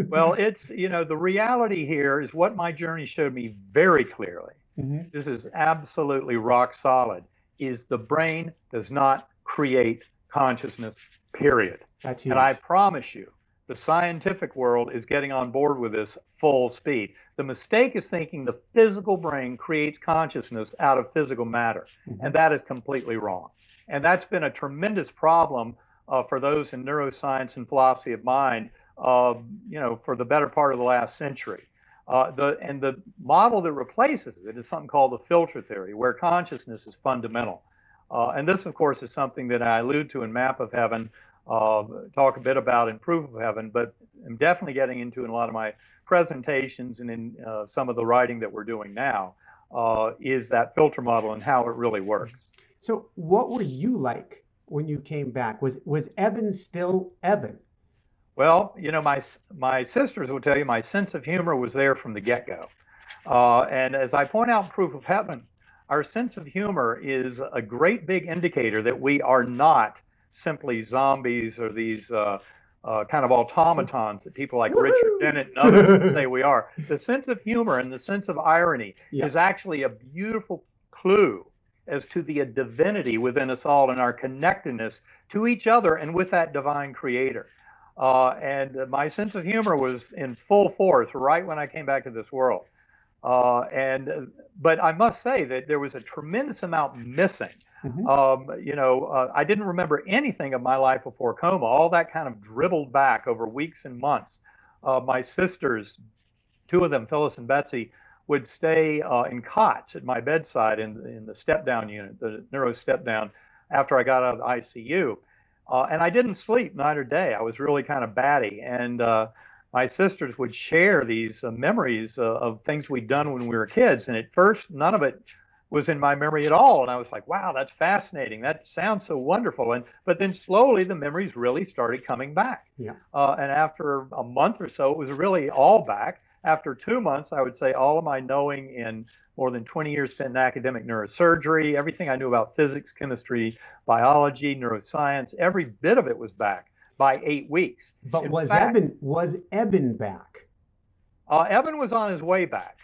Well, it's, you know, the reality here is what my journey showed me very clearly. Mm-hmm. This is absolutely rock solid. Is the brain does not create consciousness. Period. That's huge. And I promise you, the scientific world is getting on board with this full speed. The mistake is thinking the physical brain creates consciousness out of physical matter. Mm-hmm. And that is completely wrong. And that's been a tremendous problem for those in neuroscience and philosophy of mind, you know, for the better part of the last century. The model that replaces it is something called the filter theory, where consciousness is fundamental. And this, of course, is something that I allude to in Map of Heaven, talk a bit about in Proof of Heaven, but I'm definitely getting into in a lot of my presentations and in some of the writing that we're doing now, is that filter model and how it really works. So what were you like when you came back? Was Eben still Eben? Well, you know, my sisters will tell you my sense of humor was there from the get-go. And as I point out in Proof of Heaven, our sense of humor is a great big indicator that we are not simply zombies or these kind of automatons that people like Richard Dennett and others say we are. The sense of humor and the sense of irony is actually a beautiful clue as to the divinity within us all and our connectedness to each other and with that divine creator. And my sense of humor was in full force right when I came back to this world. But I must say that there was a tremendous amount missing. Mm-hmm. You know, I didn't remember anything of my life before coma. All that kind of dribbled back over weeks and months. My sisters, 2 of them, Phyllis and Betsy, would stay in cots at my bedside in the step-down unit, the neuro step-down, after I got out of the ICU. And I didn't sleep night or day. I was really kind of batty. And my sisters would share these memories of things we'd done when we were kids. And at first, none of it was in my memory at all. And I was like, wow, that's fascinating. That sounds so wonderful. But then slowly the memories really started coming back. Yeah. And after a month or so, it was really all back. After 2 months, I would say all of my knowing in more than 20 years spent in academic neurosurgery, everything I knew about physics, chemistry, biology, neuroscience, every bit of it was back by 8 weeks. But was Eben back? Eben was on his way back.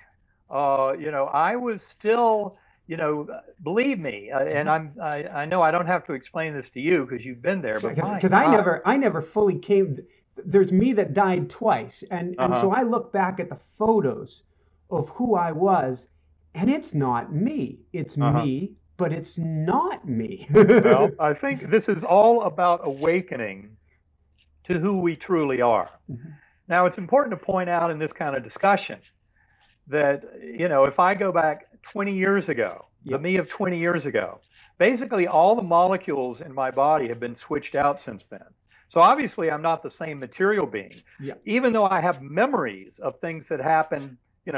You know, I was still, you know, believe me, and I know I don't have to explain this to you because you've been there, but because I never fully came. there's me that died twice. And Uh-huh. so I look back at the photos of who I was, and it's not me. It's Uh-huh. me, but it's not me. Well, I think this is all about awakening to who we truly are. Mhm. Now, it's important to point out in this kind of discussion that, if I go back 20 years ago, the Yeah. me of 20 years ago, basically all the molecules in my body have been switched out since then. So obviously, I'm not the same material being, Yeah. even though I have memories of things that happened,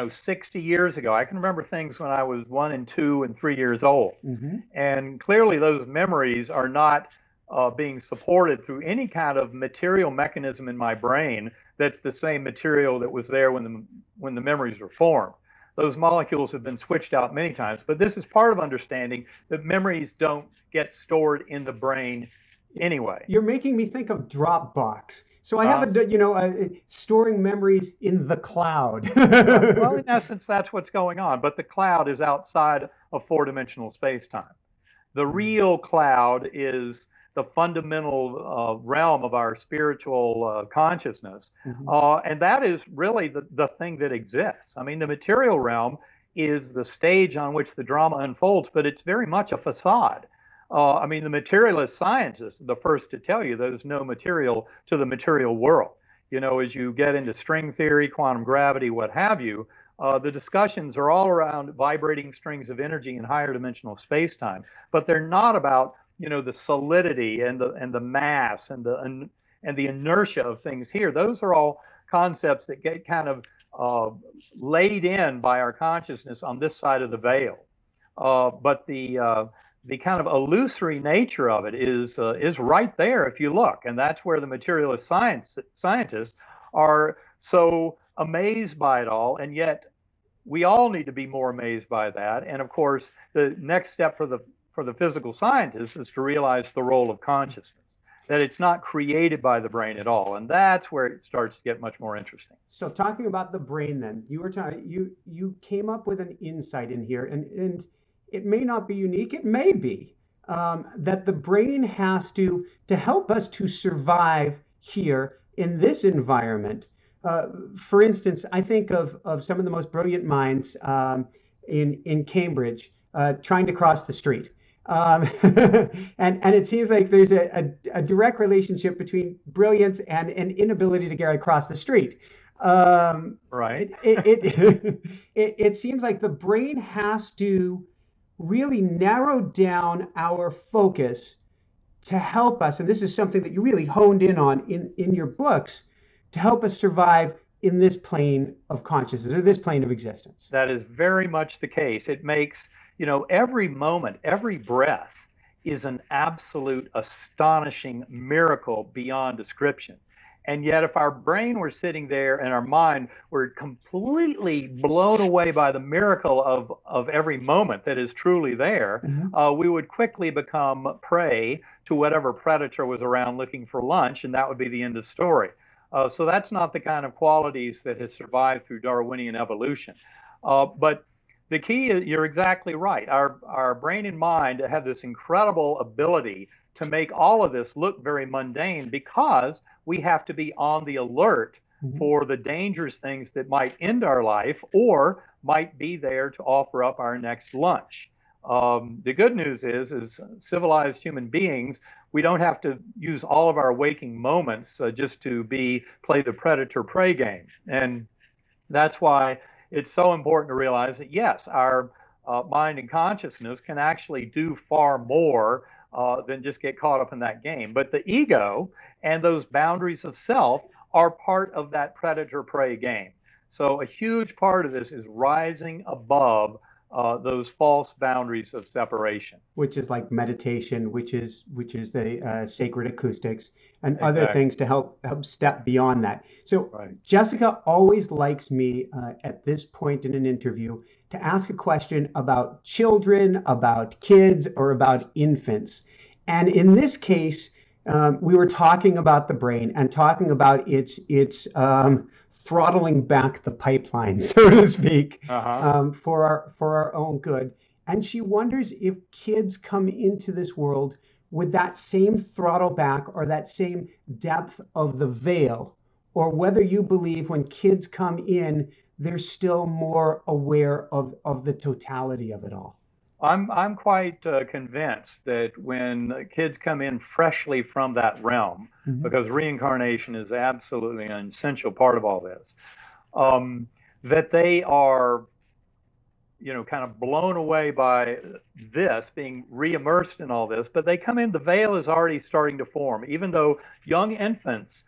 60 years ago. I can remember things when I was 1 and 2 and 3 years old. Hmm. And clearly, those memories are not being supported through any kind of material mechanism in my brain that's the same material that was there when the memories were formed. Those molecules have been switched out many times, but this is part of understanding that memories don't get stored in the brain anyway. You're making me think of Dropbox. So I have Uh, storing memories in the cloud. right. Well, in essence, that's what's going on, but the cloud is outside of four-dimensional space-time. The real cloud is the fundamental realm of our spiritual consciousness. Mhm. And that is really the thing that exists. I mean, the material realm is the stage on which the drama unfolds, but it's very much a facade. I mean, the materialist scientists are the first to tell you there's no material to the material world. As you get into string theory, quantum gravity, what have you, the discussions are all around vibrating strings of energy in higher dimensional space-time, but they're not about the solidity and the mass and the inertia of things here. Those are all concepts that get kind of laid in by our consciousness on this side of the veil. But the kind of illusory nature of it is right there if you look, and that's where the materialist scientists are so amazed by it all, and yet we all need to be more amazed by that. And of course, the next step for the physical scientists is to realize the role of consciousness, that it's not created by the brain at all, and that's where it starts to get much more interesting. So talking about the brain, then you were talking, you came up with an insight in here, and it may not be unique. It may be that the brain has to help us to survive here in this environment. For instance, I think of some of the most brilliant minds in Cambridge trying to cross the street. And it seems like there's a direct relationship between brilliance and an inability to get across the street. Right. It seems like the brain has to really narrow down our focus to help us, and this is something that you really honed in on in your books, to help us survive in this plane of consciousness or this plane of existence. That is very much the case. It makes, every moment, every breath is an absolute astonishing miracle beyond description. And yet, if our brain were sitting there and our mind were completely blown away by the miracle of every moment that is truly there, Mhm. we would quickly become prey to whatever predator was around looking for lunch, and that would be the end of story. So that's not the kind of qualities that has survived through Darwinian evolution. But the key is, you're exactly right. Our brain and mind have this incredible ability to make all of this look very mundane because we have to be on the alert Mhm. for the dangerous things that might end our life or might be there to offer up our next lunch. The good news is, as civilized human beings, we don't have to use all of our waking moments just to play the predator-prey game. And that's why it's so important to realize that, yes, our mind and consciousness can actually do far more than just get caught up in that game. But the ego and those boundaries of self are part of that predator-prey game. So a huge part of this is rising above those false boundaries of separation. Which is like meditation, which is the sacred acoustics and other Exactly. things to help step beyond that. So Right. Jessica always likes me at this point in an interview to ask a question about children, about kids, or about infants. And in this case, we were talking about the brain and talking about its throttling back the pipeline, so to speak, Uh-huh. for our own good. And she wonders if kids come into this world with that same throttle back or that same depth of the veil, or whether you believe when kids come in, they're still more aware of the totality of it all. I'm quite convinced that when kids come in freshly from that realm, Mm-hmm. because reincarnation is absolutely an essential part of all this, um, that they are, kind of blown away by this, being re-immersed in all this, but they come in, the veil is already starting to form, even though young infants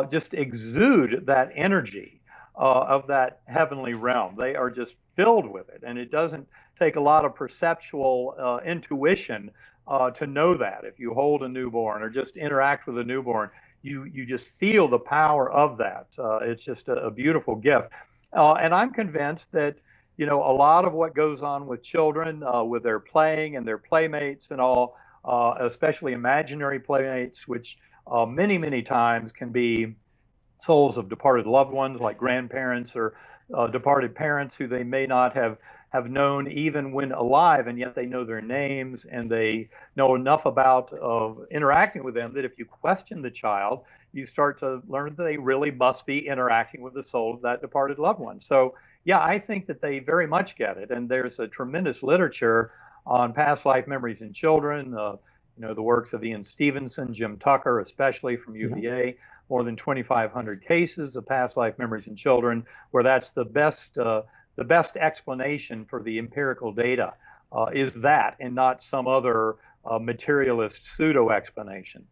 just exude that energy of that heavenly realm. They are just filled with it, and it doesn't take a lot of perceptual intuition to know that. If you hold a newborn or just interact with a newborn, you just feel the power of that. It's just a beautiful gift. And I'm convinced that a lot of what goes on with children, with their playing and their playmates and all, especially imaginary playmates, which many, many times can be souls of departed loved ones, like grandparents or departed parents who they may not have known even when alive, and yet they know their names and they know enough about interacting with them that if you question the child, you start to learn that they really must be interacting with the soul of that departed loved one. So yeah, I think that they very much get it, and there's a tremendous literature on past life memories in children. The works of Ian Stevenson, Jim Tucker, especially from UVA, more than 2,500 cases of past life memories in children, where that's the best explanation for the empirical data is that, and not some other materialist pseudo explanation.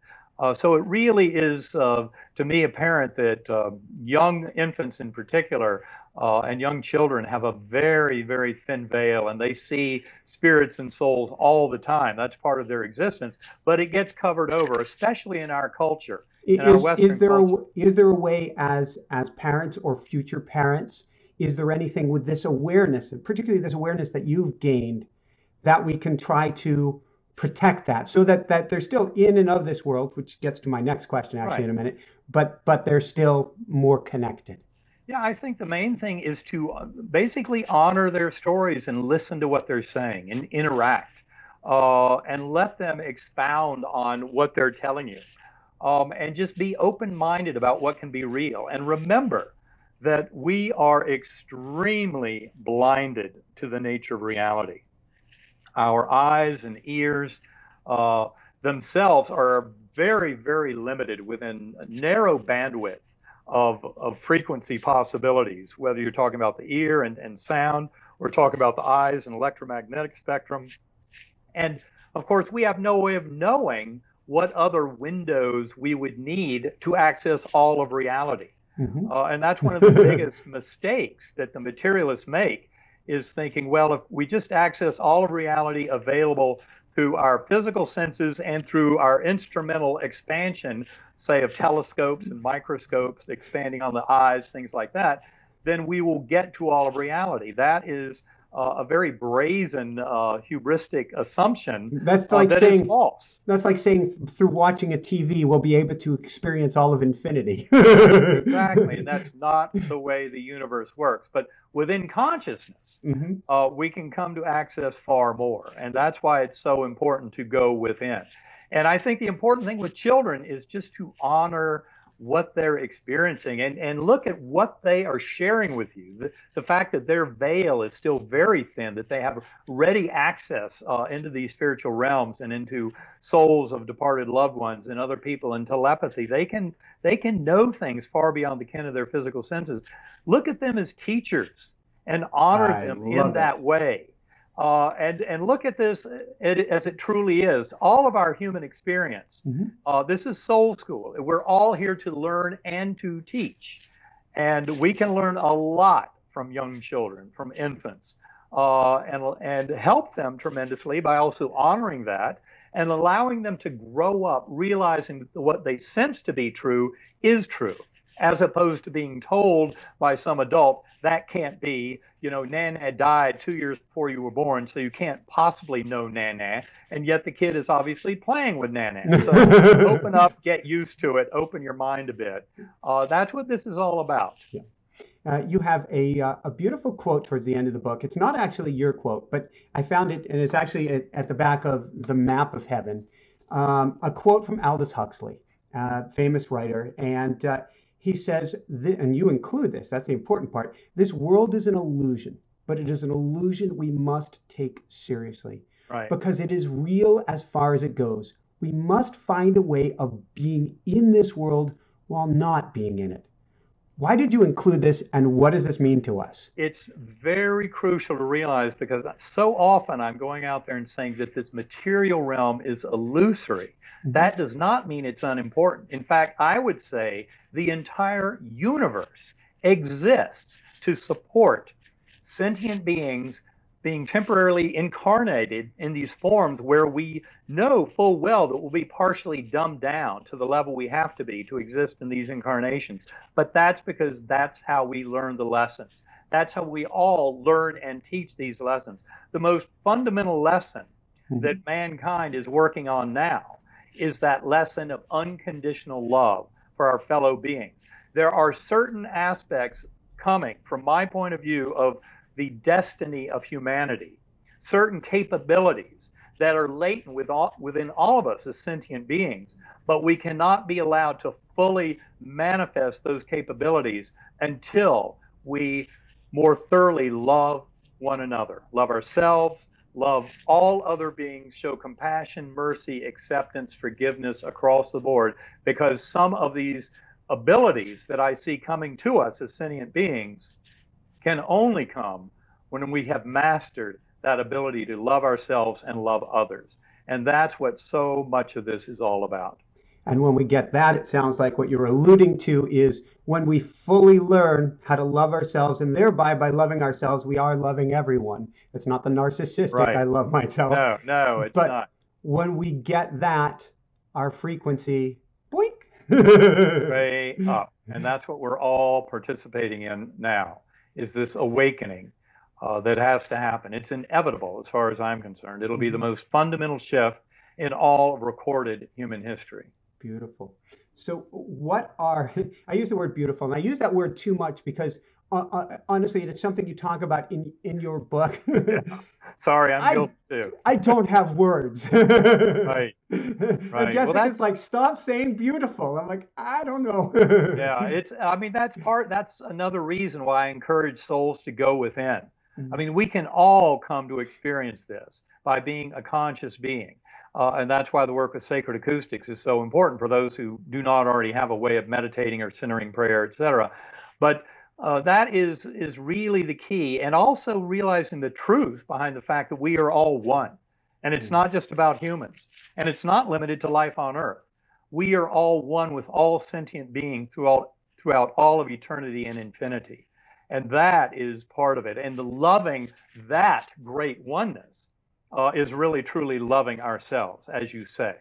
So it really is, to me, apparent that young infants in particular and young children have a very, very thin veil, and they see spirits and souls all the time. That's part of their existence, but it gets covered over, especially in our culture, in our Western culture. Is there a way as parents or future parents, is there anything with this awareness, and particularly this awareness that you've gained, that we can try to protect that so that they're still in and of this world, which gets to my next question actually in a minute, but they're still more connected? Yeah, I think the main thing is to basically honor their stories and listen to what they're saying and interact and let them expound on what they're telling you, and just be open-minded about what can be real. And remember that we are extremely blinded to the nature of reality. Our eyes and ears themselves are very, very limited within a narrow bandwidth of frequency possibilities, whether you're talking about the ear and sound, or talking about the eyes and electromagnetic spectrum. And of course, we have no way of knowing what other windows we would need to access all of reality. Mm-hmm. And that's one of the biggest mistakes that the materialists make, is thinking, well, if we just access all of reality available through our physical senses and through our instrumental expansion, say of telescopes and microscopes, expanding on the eyes, things like that, then we will get to all of reality. That is a very brazen, hubristic assumption. That's like that saying is false. That's like saying through watching a TV we'll be able to experience all of infinity. Exactly, and that's not the way the universe works. But within consciousness, we can come to access far more, and that's why it's so important to go within. And I think the important thing with children is just to honor what they're experiencing and look at what they are sharing with you. The fact that their veil is still very thin, that they have ready access into these spiritual realms and into souls of departed loved ones and other people, and telepathy. They can know things far beyond the ken of their physical senses. Look at them as teachers and honor them in that way. And look at this as it truly is. All of our human experience, this is soul school. We're all here to learn and to teach. And we can learn a lot from young children, from infants, and help them tremendously by also honoring that and allowing them to grow up realizing that what they sense to be true is true, as opposed to being told by some adult, that can't be, Nana died 2 years before you were born, so you can't possibly know Nana. And yet the kid is obviously playing with Nana. So open up, get used to it, open your mind a bit. That's what this is all about. Yeah. You have a beautiful quote towards the end of the book. It's not actually your quote, but I found it, and it's actually at the back of the map of heaven. a quote from Aldous Huxley, famous writer, and he says, and you include this, that's the important part, this world is an illusion, but it is an illusion we must take seriously Right. because it is real as far as it goes. We must find a way of being in this world while not being in it. Why did you include this, and what does this mean to us? It's very crucial to realize because so often I'm going out there and saying that this material realm is illusory. Mhm. That does not mean it's unimportant. In fact, I would say the entire universe exists to support sentient beings being temporarily incarnated in these forms where we know full well that we'll be partially dumbed down to the level we have to be to exist in these incarnations. But that's because that's how we learn the lessons. That's how we all learn and teach these lessons. The most fundamental lesson Mhm. that mankind is working on now is that lesson of unconditional love for our fellow beings. There are certain aspects coming, from my point of view, of the destiny of humanity, certain capabilities that are latent within all of us as sentient beings, but we cannot be allowed to fully manifest those capabilities until we more thoroughly love one another, love ourselves, love all other beings, show compassion, mercy, acceptance, forgiveness across the board, because some of these abilities that I see coming to us as sentient beings can only come when we have mastered that ability to love ourselves and love others. And that's what so much of this is all about. And when we get that, it sounds like what you're alluding to is when we fully learn how to love ourselves, and thereby, by loving ourselves, we are loving everyone. It's not the narcissistic, I Right. love myself. No, no, it's But not. when we get that, our frequency, boink. Way up. And that's what we're all participating in now, is this awakening that has to happen. It's inevitable as far as I'm concerned. It'll be the most fundamental shift in all of recorded human history. Beautiful. So, what are, I use the word beautiful, and I use that word too much because honestly, it's something you talk about in your book. Yeah. Sorry, I'm I guilty too. I don't have words. Right, And right. Well, Jessica's that's like, stop saying beautiful. I'm like, I don't know. yeah, I mean, that's another reason why I encourage souls to go within. I Mhm. mean, we can all come to experience this by being a conscious being. And that's why the work with sacred acoustics is so important for those who do not already have a way of meditating or centering prayer, etc. But that is really the key, and also realizing the truth behind the fact that we are all one, and it's Mhm. not just about humans, and it's not limited to life on Earth. We are all one with all sentient beings throughout all of eternity and infinity. And that is part of it. And the loving that great oneness is really truly loving ourselves, as you say,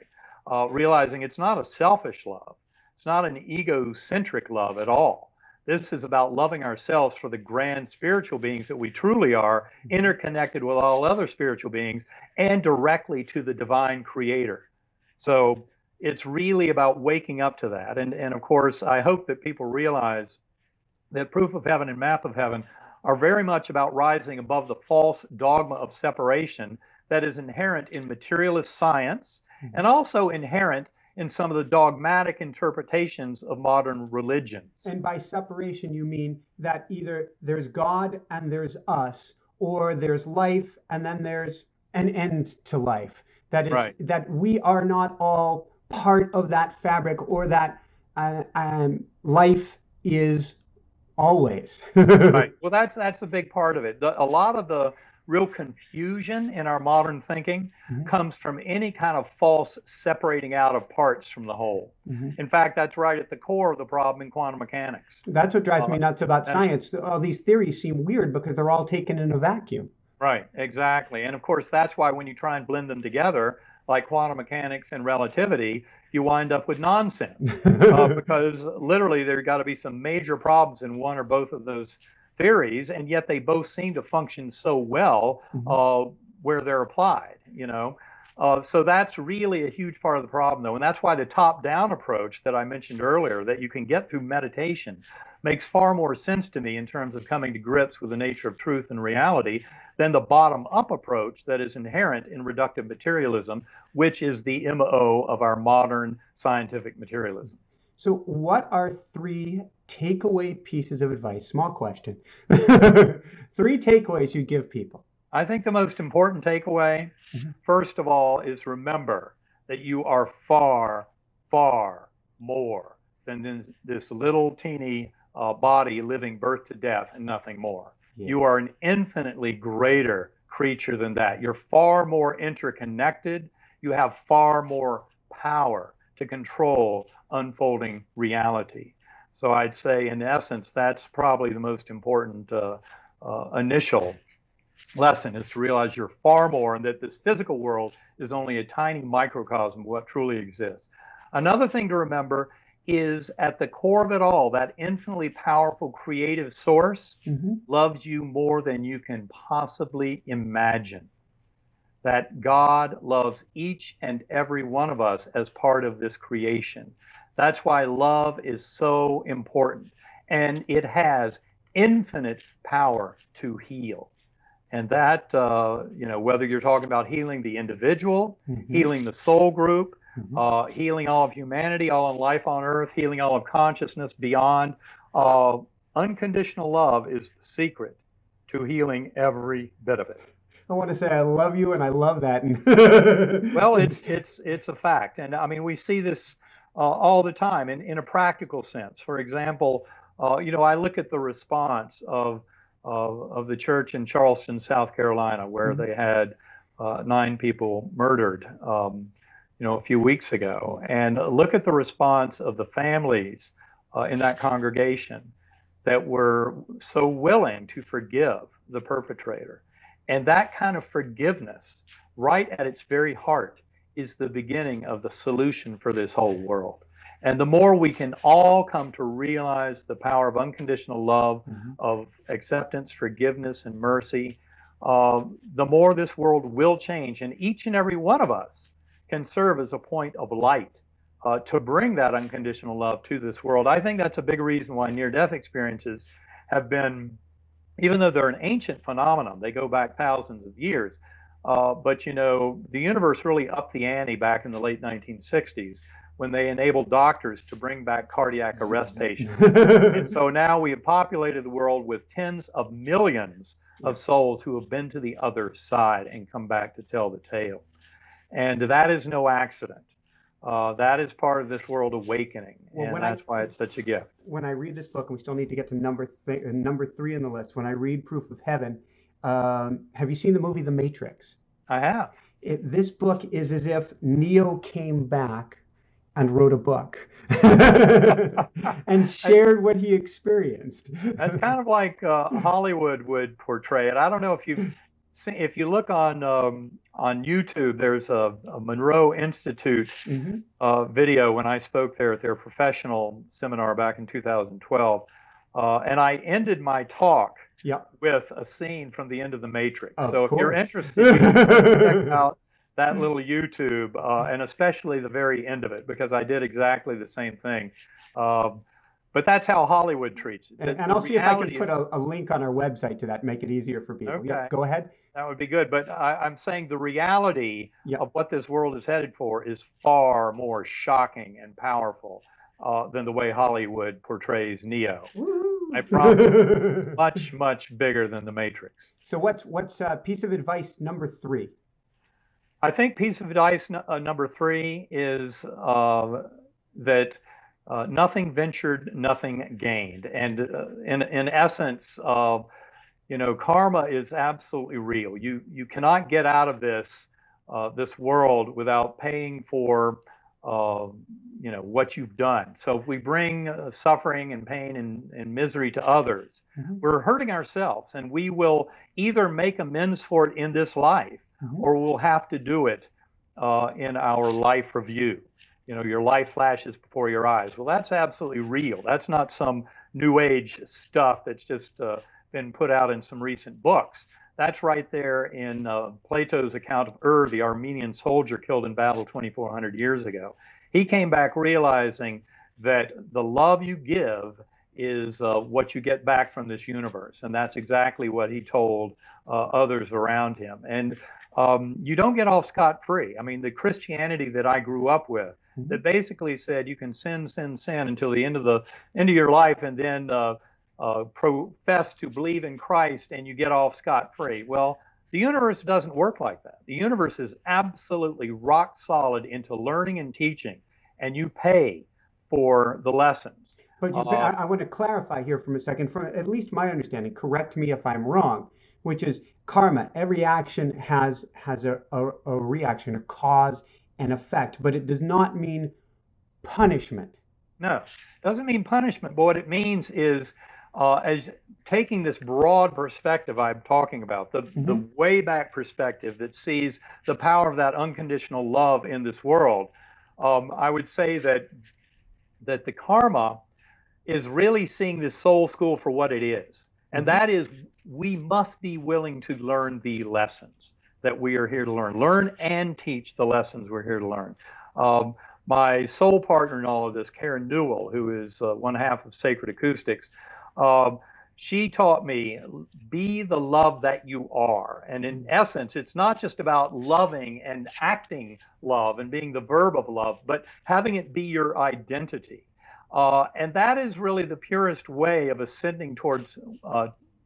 realizing it's not a selfish love, it's not an egocentric love at all. This is about loving ourselves for the grand spiritual beings that we truly are, interconnected with all other spiritual beings and directly to the divine creator. So it's really about waking up to that. And of course, I hope that people realize that proof of heaven and map of heaven are very much about rising above the false dogma of separation that is inherent in materialist science and also inherent in some of the dogmatic interpretations of modern religions. And by separation, you mean that either there's God and there's us, or there's life and then there's an end to life. Right. That we are not all part of that fabric, or that life is always. Right. Well, that's a big part of it. A lot of the real confusion in our modern thinking Mhm. comes from any kind of false separating out of parts from the whole. Mhm. In fact, that's right at the core of the problem in quantum mechanics. That's what drives Uh, me nuts about that's science. All these theories seem weird because they're all taken in a vacuum. right, exactly. And of course, that's why when you try and blend them together, like quantum mechanics and relativity, you wind up with nonsense. Because literally there got to be some major problems in one or both of those theories, and yet they both seem to function so well Mhm. where they're applied, you know. So that's really a huge part of the problem, though, and that's why the top-down approach that I mentioned earlier, that you can get through meditation, makes far more sense to me in terms of coming to grips with the nature of truth and reality than the bottom-up approach that is inherent in reductive materialism, which is the MO of our modern scientific materialism. So what are three takeaway pieces of advice? Small question. Three takeaways you give people. I think the most important takeaway, first of all, is remember that you are far, far more than this little teeny body living birth to death and nothing more. Yeah. You are an infinitely greater creature than that. You're far more interconnected. You have far more power to control unfolding reality. So I'd say, in essence, that's probably the most important initial lesson, is to realize you're far more, and that this physical world is only a tiny microcosm of what truly exists. Another thing to remember is, at the core of it all, that infinitely powerful creative source loves you more than you can possibly imagine. That God loves each and every one of us as part of this creation. That's why love is so important. And it has infinite power to heal. And that, whether you're talking about healing the individual, healing the soul group, healing all of humanity, all of life on earth, healing all of consciousness beyond, unconditional love is the secret to healing every bit of it. I want to say I love you, and I love that. Well, it's a fact, and I mean, we see this all the time in a practical sense. For example, I look at the response of the church in Charleston, South Carolina, where they had 9 people murdered, a few weeks ago, and look at the response of the families in that congregation that were so willing to forgive the perpetrator. And that kind of forgiveness, right at its very heart, is the beginning of the solution for this whole world. And the more we can all come to realize the power of unconditional love, of acceptance, forgiveness, and mercy, the more this world will change. And each and every one of us can serve as a point of light to bring that unconditional love to this world. I think that's a big reason why near-death experiences have been, even though they're an ancient phenomenon, they go back thousands of years, but the universe really upped the ante back in the late 1960s when they enabled doctors to bring back cardiac arrest patients. And so now we have populated the world with tens of millions of souls who have been to the other side and come back to tell the tale. And that is no accident. That is part of this world awakening, and that's why it's such a gift. When I read this book, and we still need to get to number 3 in the list, when I read Proof of Heaven, have you seen the movie The Matrix? I have. This book is as if Neo came back and wrote a book and shared what he experienced. That's kind of like Hollywood would portray it. I don't know if you look on YouTube, there's a Monroe Institute video when I spoke there at their professional seminar back in 2012, and I ended my talk with a scene from the end of The Matrix. So if you're interested, you can check out that little YouTube, and especially the very end of it, because I did exactly the same thing. But that's how Hollywood treats it. And I'll see if I can put a link on our website to that, make it easier for people. Okay. Go ahead. That would be good. But I'm saying the reality of what this world is headed for is far more shocking and powerful than the way Hollywood portrays Neo. Woo-hoo. I promise it's much, much bigger than The Matrix. So what's piece of advice number 3? I think piece of advice number 3 is that nothing ventured, nothing gained. And in essence, karma is absolutely real. You cannot get out of this world without paying for what you've done. So if we bring suffering and pain and misery to others, we're hurting ourselves, and we will either make amends for it in this life, or we'll have to do it in our life review. Your life flashes before your eyes. Well, that's absolutely real. That's not some new age stuff that's just been put out in some recent books. That's right there in Plato's account of the Armenian soldier killed in battle 2,400 years ago. He came back realizing that the love you give is what you get back from this universe. And that's exactly what he told others around him. And you don't get off scot-free. I mean, the Christianity that I grew up with, that basically said you can sin, sin, sin until the end of your life, and then profess to believe in Christ, and you get off scot-free. Well, the universe doesn't work like that. The universe is absolutely rock solid into learning and teaching, and you pay for the lessons. But I want to clarify here for a second, from at least my understanding, correct me if I'm wrong, which is karma. Every action has a reaction, a cause and effect, but it does not mean punishment. No, it doesn't mean punishment, but what it means is as taking this broad perspective I'm talking about, the way back perspective that sees the power of that unconditional love in this world, I would say that the karma is really seeing this soul school for what it is. And that is, we must be willing to learn the lessons that we are here to learn. Learn and teach the lessons we're here to learn. My soul partner in all of this, Karen Newell, who is one half of Sacred Acoustics, she taught me, be the love that you are. And in essence, it's not just about loving and acting love and being the verb of love, but having it be your identity. And that is really the purest way of ascending towards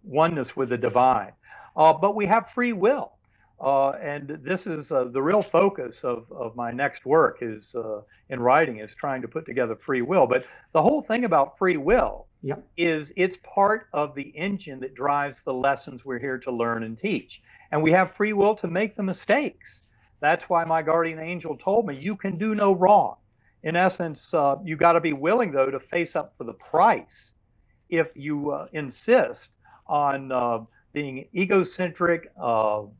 oneness with the divine. But we have free will. And this is the real focus of my next work is in writing, is trying to put together free will. But the whole thing about free will is it's part of the engine that drives the lessons we're here to learn and teach. And we have free will to make the mistakes. That's why my guardian angel told me, you can do no wrong. In essence, you got to be willing, though, to face up for the price if you insist on being egocentric,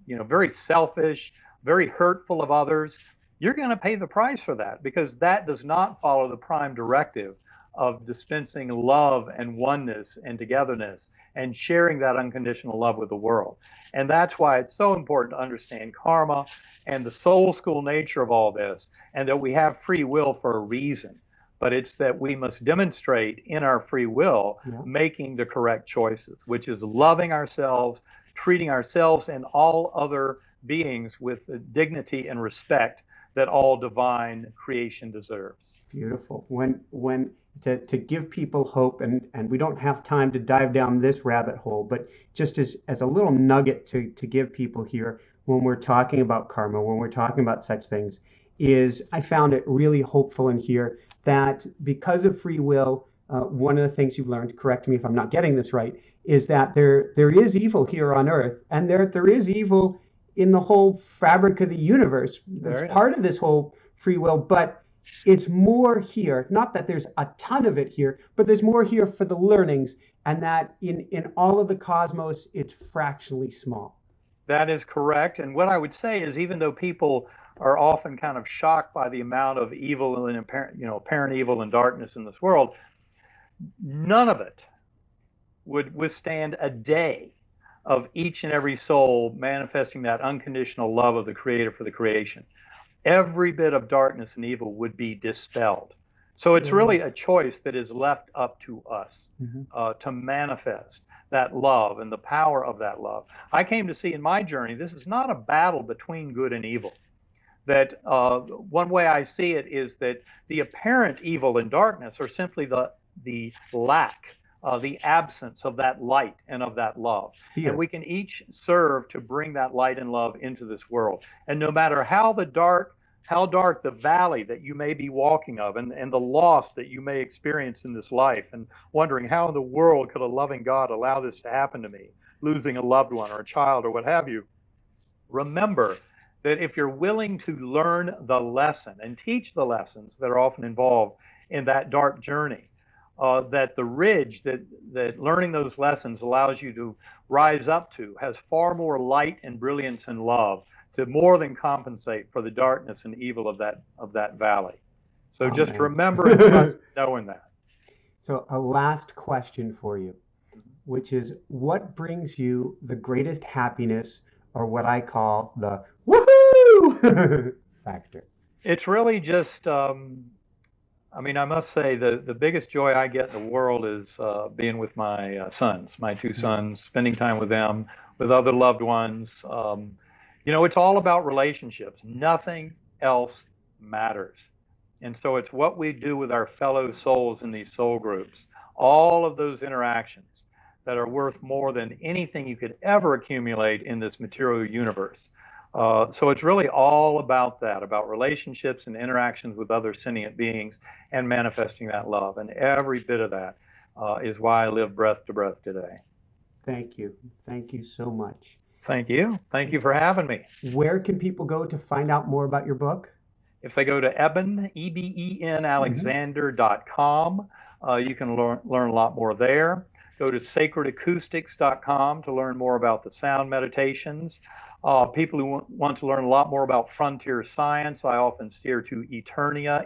very selfish, very hurtful of others. You're going to pay the price for that, because that does not follow the prime directive of dispensing love and oneness and togetherness and sharing that unconditional love with the world. And that's why it's so important to understand karma and the soul school nature of all this, and that we have free will for a reason. But it's that we must demonstrate in our free will making the correct choices, which is loving ourselves, treating ourselves and all other beings with the dignity and respect that all divine creation deserves. Beautiful. When to give people hope, and we don't have time to dive down this rabbit hole, but just as a little nugget to give people here when we're talking about karma, when we're talking about such things, is I found it really hopeful in here that because of free will, one of the things you've learned, correct me if I'm not getting this right, is that there is evil here on Earth, and there is evil in the whole fabric of the universe. That's part of this whole free will, but it's more here. Not that there's a ton of it here, but there's more here for the learnings, and that in all of the cosmos, it's fractionally small. That is correct. And what I would say is, even though people are often kind of shocked by the amount of evil and apparent evil and darkness in this world, none of it would withstand a day of each and every soul manifesting that unconditional love of the Creator for the creation. Every bit of darkness and evil would be dispelled. So it's really a choice that is left up to us to manifest that love and the power of that love. I came to see in my journey, this is not a battle between good and evil. That one way I see it is that the apparent evil and darkness are simply the lack, the absence of that light and of that love. Fear. And we can each serve to bring that light and love into this world. And no matter how dark the valley that you may be walking of, and the loss that you may experience in this life, and wondering how in the world could a loving God allow this to happen to me, losing a loved one or a child or what have you, remember that if you're willing to learn the lesson and teach the lessons that are often involved in that dark journey, that the ridge that learning those lessons allows you to rise up to has far more light and brilliance and love to more than compensate for the darkness and evil of that valley. So just remember and trust knowing that. So a last question for you, which is, what brings you the greatest happiness, or what I call the woohoo factor? It's really just I mean, I must say the biggest joy I get in the world is being with my sons, my two sons, spending time with them, with other loved ones. It's all about relationships. Nothing else matters. And so it's what we do with our fellow souls in these soul groups, all of those interactions that are worth more than anything you could ever accumulate in this material universe. So it's really all about that, about relationships and interactions with other sentient beings and manifesting that love. And every bit of that is why I live breath to breath today. Thank you. Thank you so much. Thank you. Thank you for having me. Where can people go to find out more about your book? If they go to Eben, E-B-E-N, Alexander.com, you can learn a lot more there. Go to sacredacoustics.com to learn more about the sound meditations. People who want to learn a lot more about frontier science, I often steer to Eternia,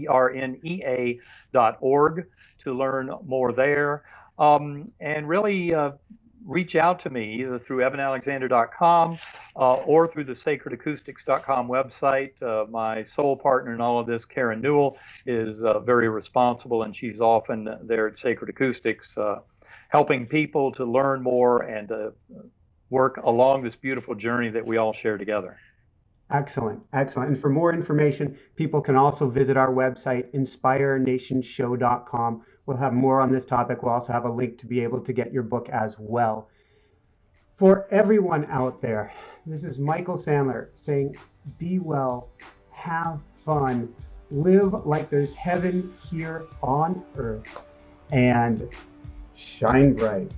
eternea.org to learn more there. And really reach out to me either through ebenalexander.com or through the sacredacoustics.com website. My soul partner in all of this, Karen Newell, is very responsible, and she's often there at Sacred Acoustics helping people to learn more and work along this beautiful journey that we all share together. Excellent, excellent. And for more information, people can also visit our website, inspirenationshow.com. We'll have more on this topic. We'll also have a link to be able to get your book as well. For everyone out there, this is Michael Sandler saying, be well, have fun, live like there's heaven here on earth, and shine bright.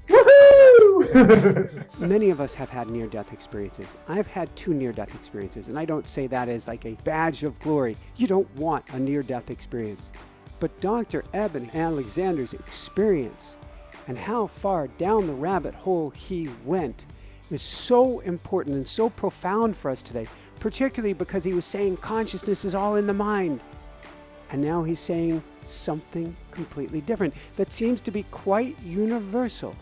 Woohoo! Many of us have had near-death experiences. I've had 2 near-death experiences, and I don't say that as like a badge of glory. You don't want a near-death experience. But Dr. Eben Alexander's experience and how far down the rabbit hole he went is so important and so profound for us today, particularly because he was saying consciousness is all in the mind. And now he's saying something completely different that seems to be quite universal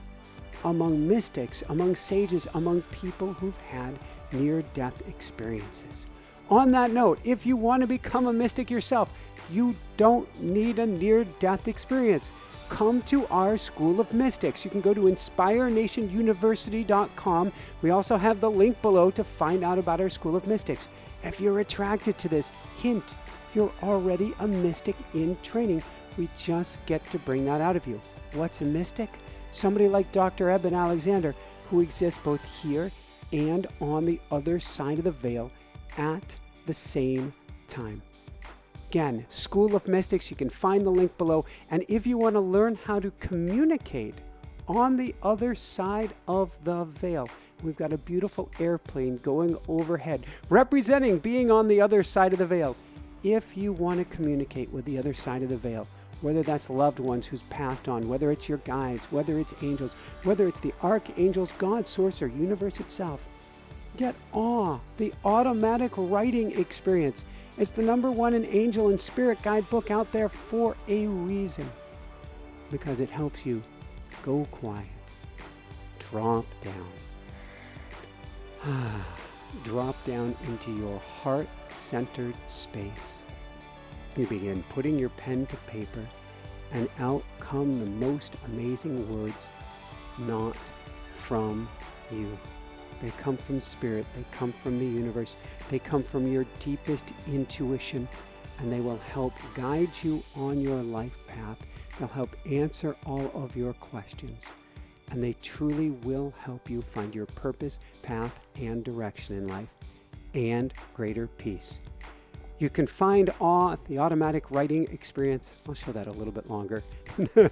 among mystics, among sages, among people who've had near-death experiences. On that note, if you want to become a mystic yourself, you don't need a near-death experience. Come to our School of Mystics. You can go to inspirenationuniversity.com. We also have the link below to find out about our School of Mystics. If you're attracted to this, hint, you're already a mystic in training. We just get to bring that out of you. What's a mystic? Somebody like Dr. Eben Alexander, who exists both here and on the other side of the veil at the same time. Again, School of Mystics, you can find the link below. And if you want to learn how to communicate on the other side of the veil, we've got a beautiful airplane going overhead, representing being on the other side of the veil. If you want to communicate with the other side of the veil, whether that's loved ones who's passed on, whether it's your guides, whether it's angels, whether it's the archangels, God, source, or universe itself, get awe, the automatic writing experience. It's the #1 in angel and spirit guide book out there for a reason, because it helps you go quiet, drop down, drop down into your heart-centered space. You begin putting your pen to paper, and out come the most amazing words, not from you. They come from spirit, they come from the universe, they come from your deepest intuition, and they will help guide you on your life path. They'll help answer all of your questions, and they truly will help you find your purpose, path, and direction in life, and greater peace. You can find awe, the automatic writing experience. I'll show that a little bit longer.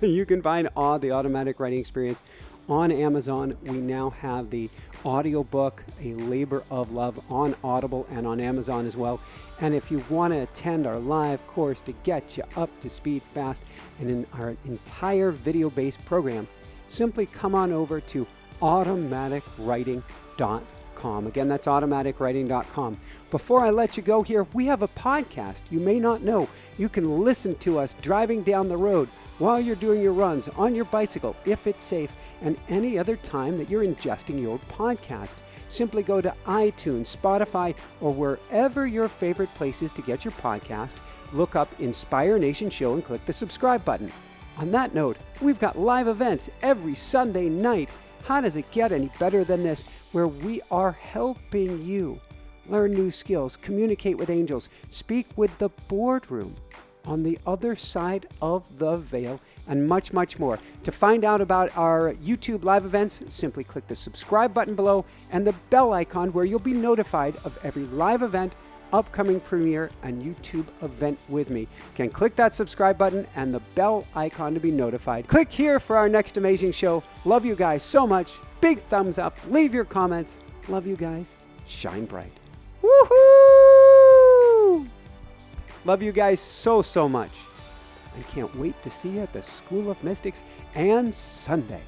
You can find awe, the automatic writing experience on Amazon. We now have the audiobook, A Labor of Love, on Audible and on Amazon as well. And if you want to attend our live course to get you up to speed fast and in our entire video-based program, simply come on over to automaticwriting.com. Again, that's automaticwriting.com. Before I let you go here, we have a podcast you may not know. You can listen to us driving down the road, while you're doing your runs, on your bicycle, if it's safe, and any other time that you're ingesting your podcast. Simply go to iTunes, Spotify, or wherever your favorite place is to get your podcast. look up Inspire Nation Show and click the subscribe button. On that note, we've got live events every Sunday night. How does it get any better than this? Where we are helping you learn new skills, communicate with angels, speak with the boardroom on the other side of the veil, and much, much more. To find out about our YouTube live events, simply click the subscribe button below and the bell icon where you'll be notified of every live event, upcoming premiere, and YouTube event with me. You can click that subscribe button and the bell icon to be notified. Click here for our next amazing show. Love you guys so much. Big thumbs up. Leave your comments. Love you guys. Shine bright. Woohoo! Love you guys so, so much. I can't wait to see you at the School of Mystics and Sunday.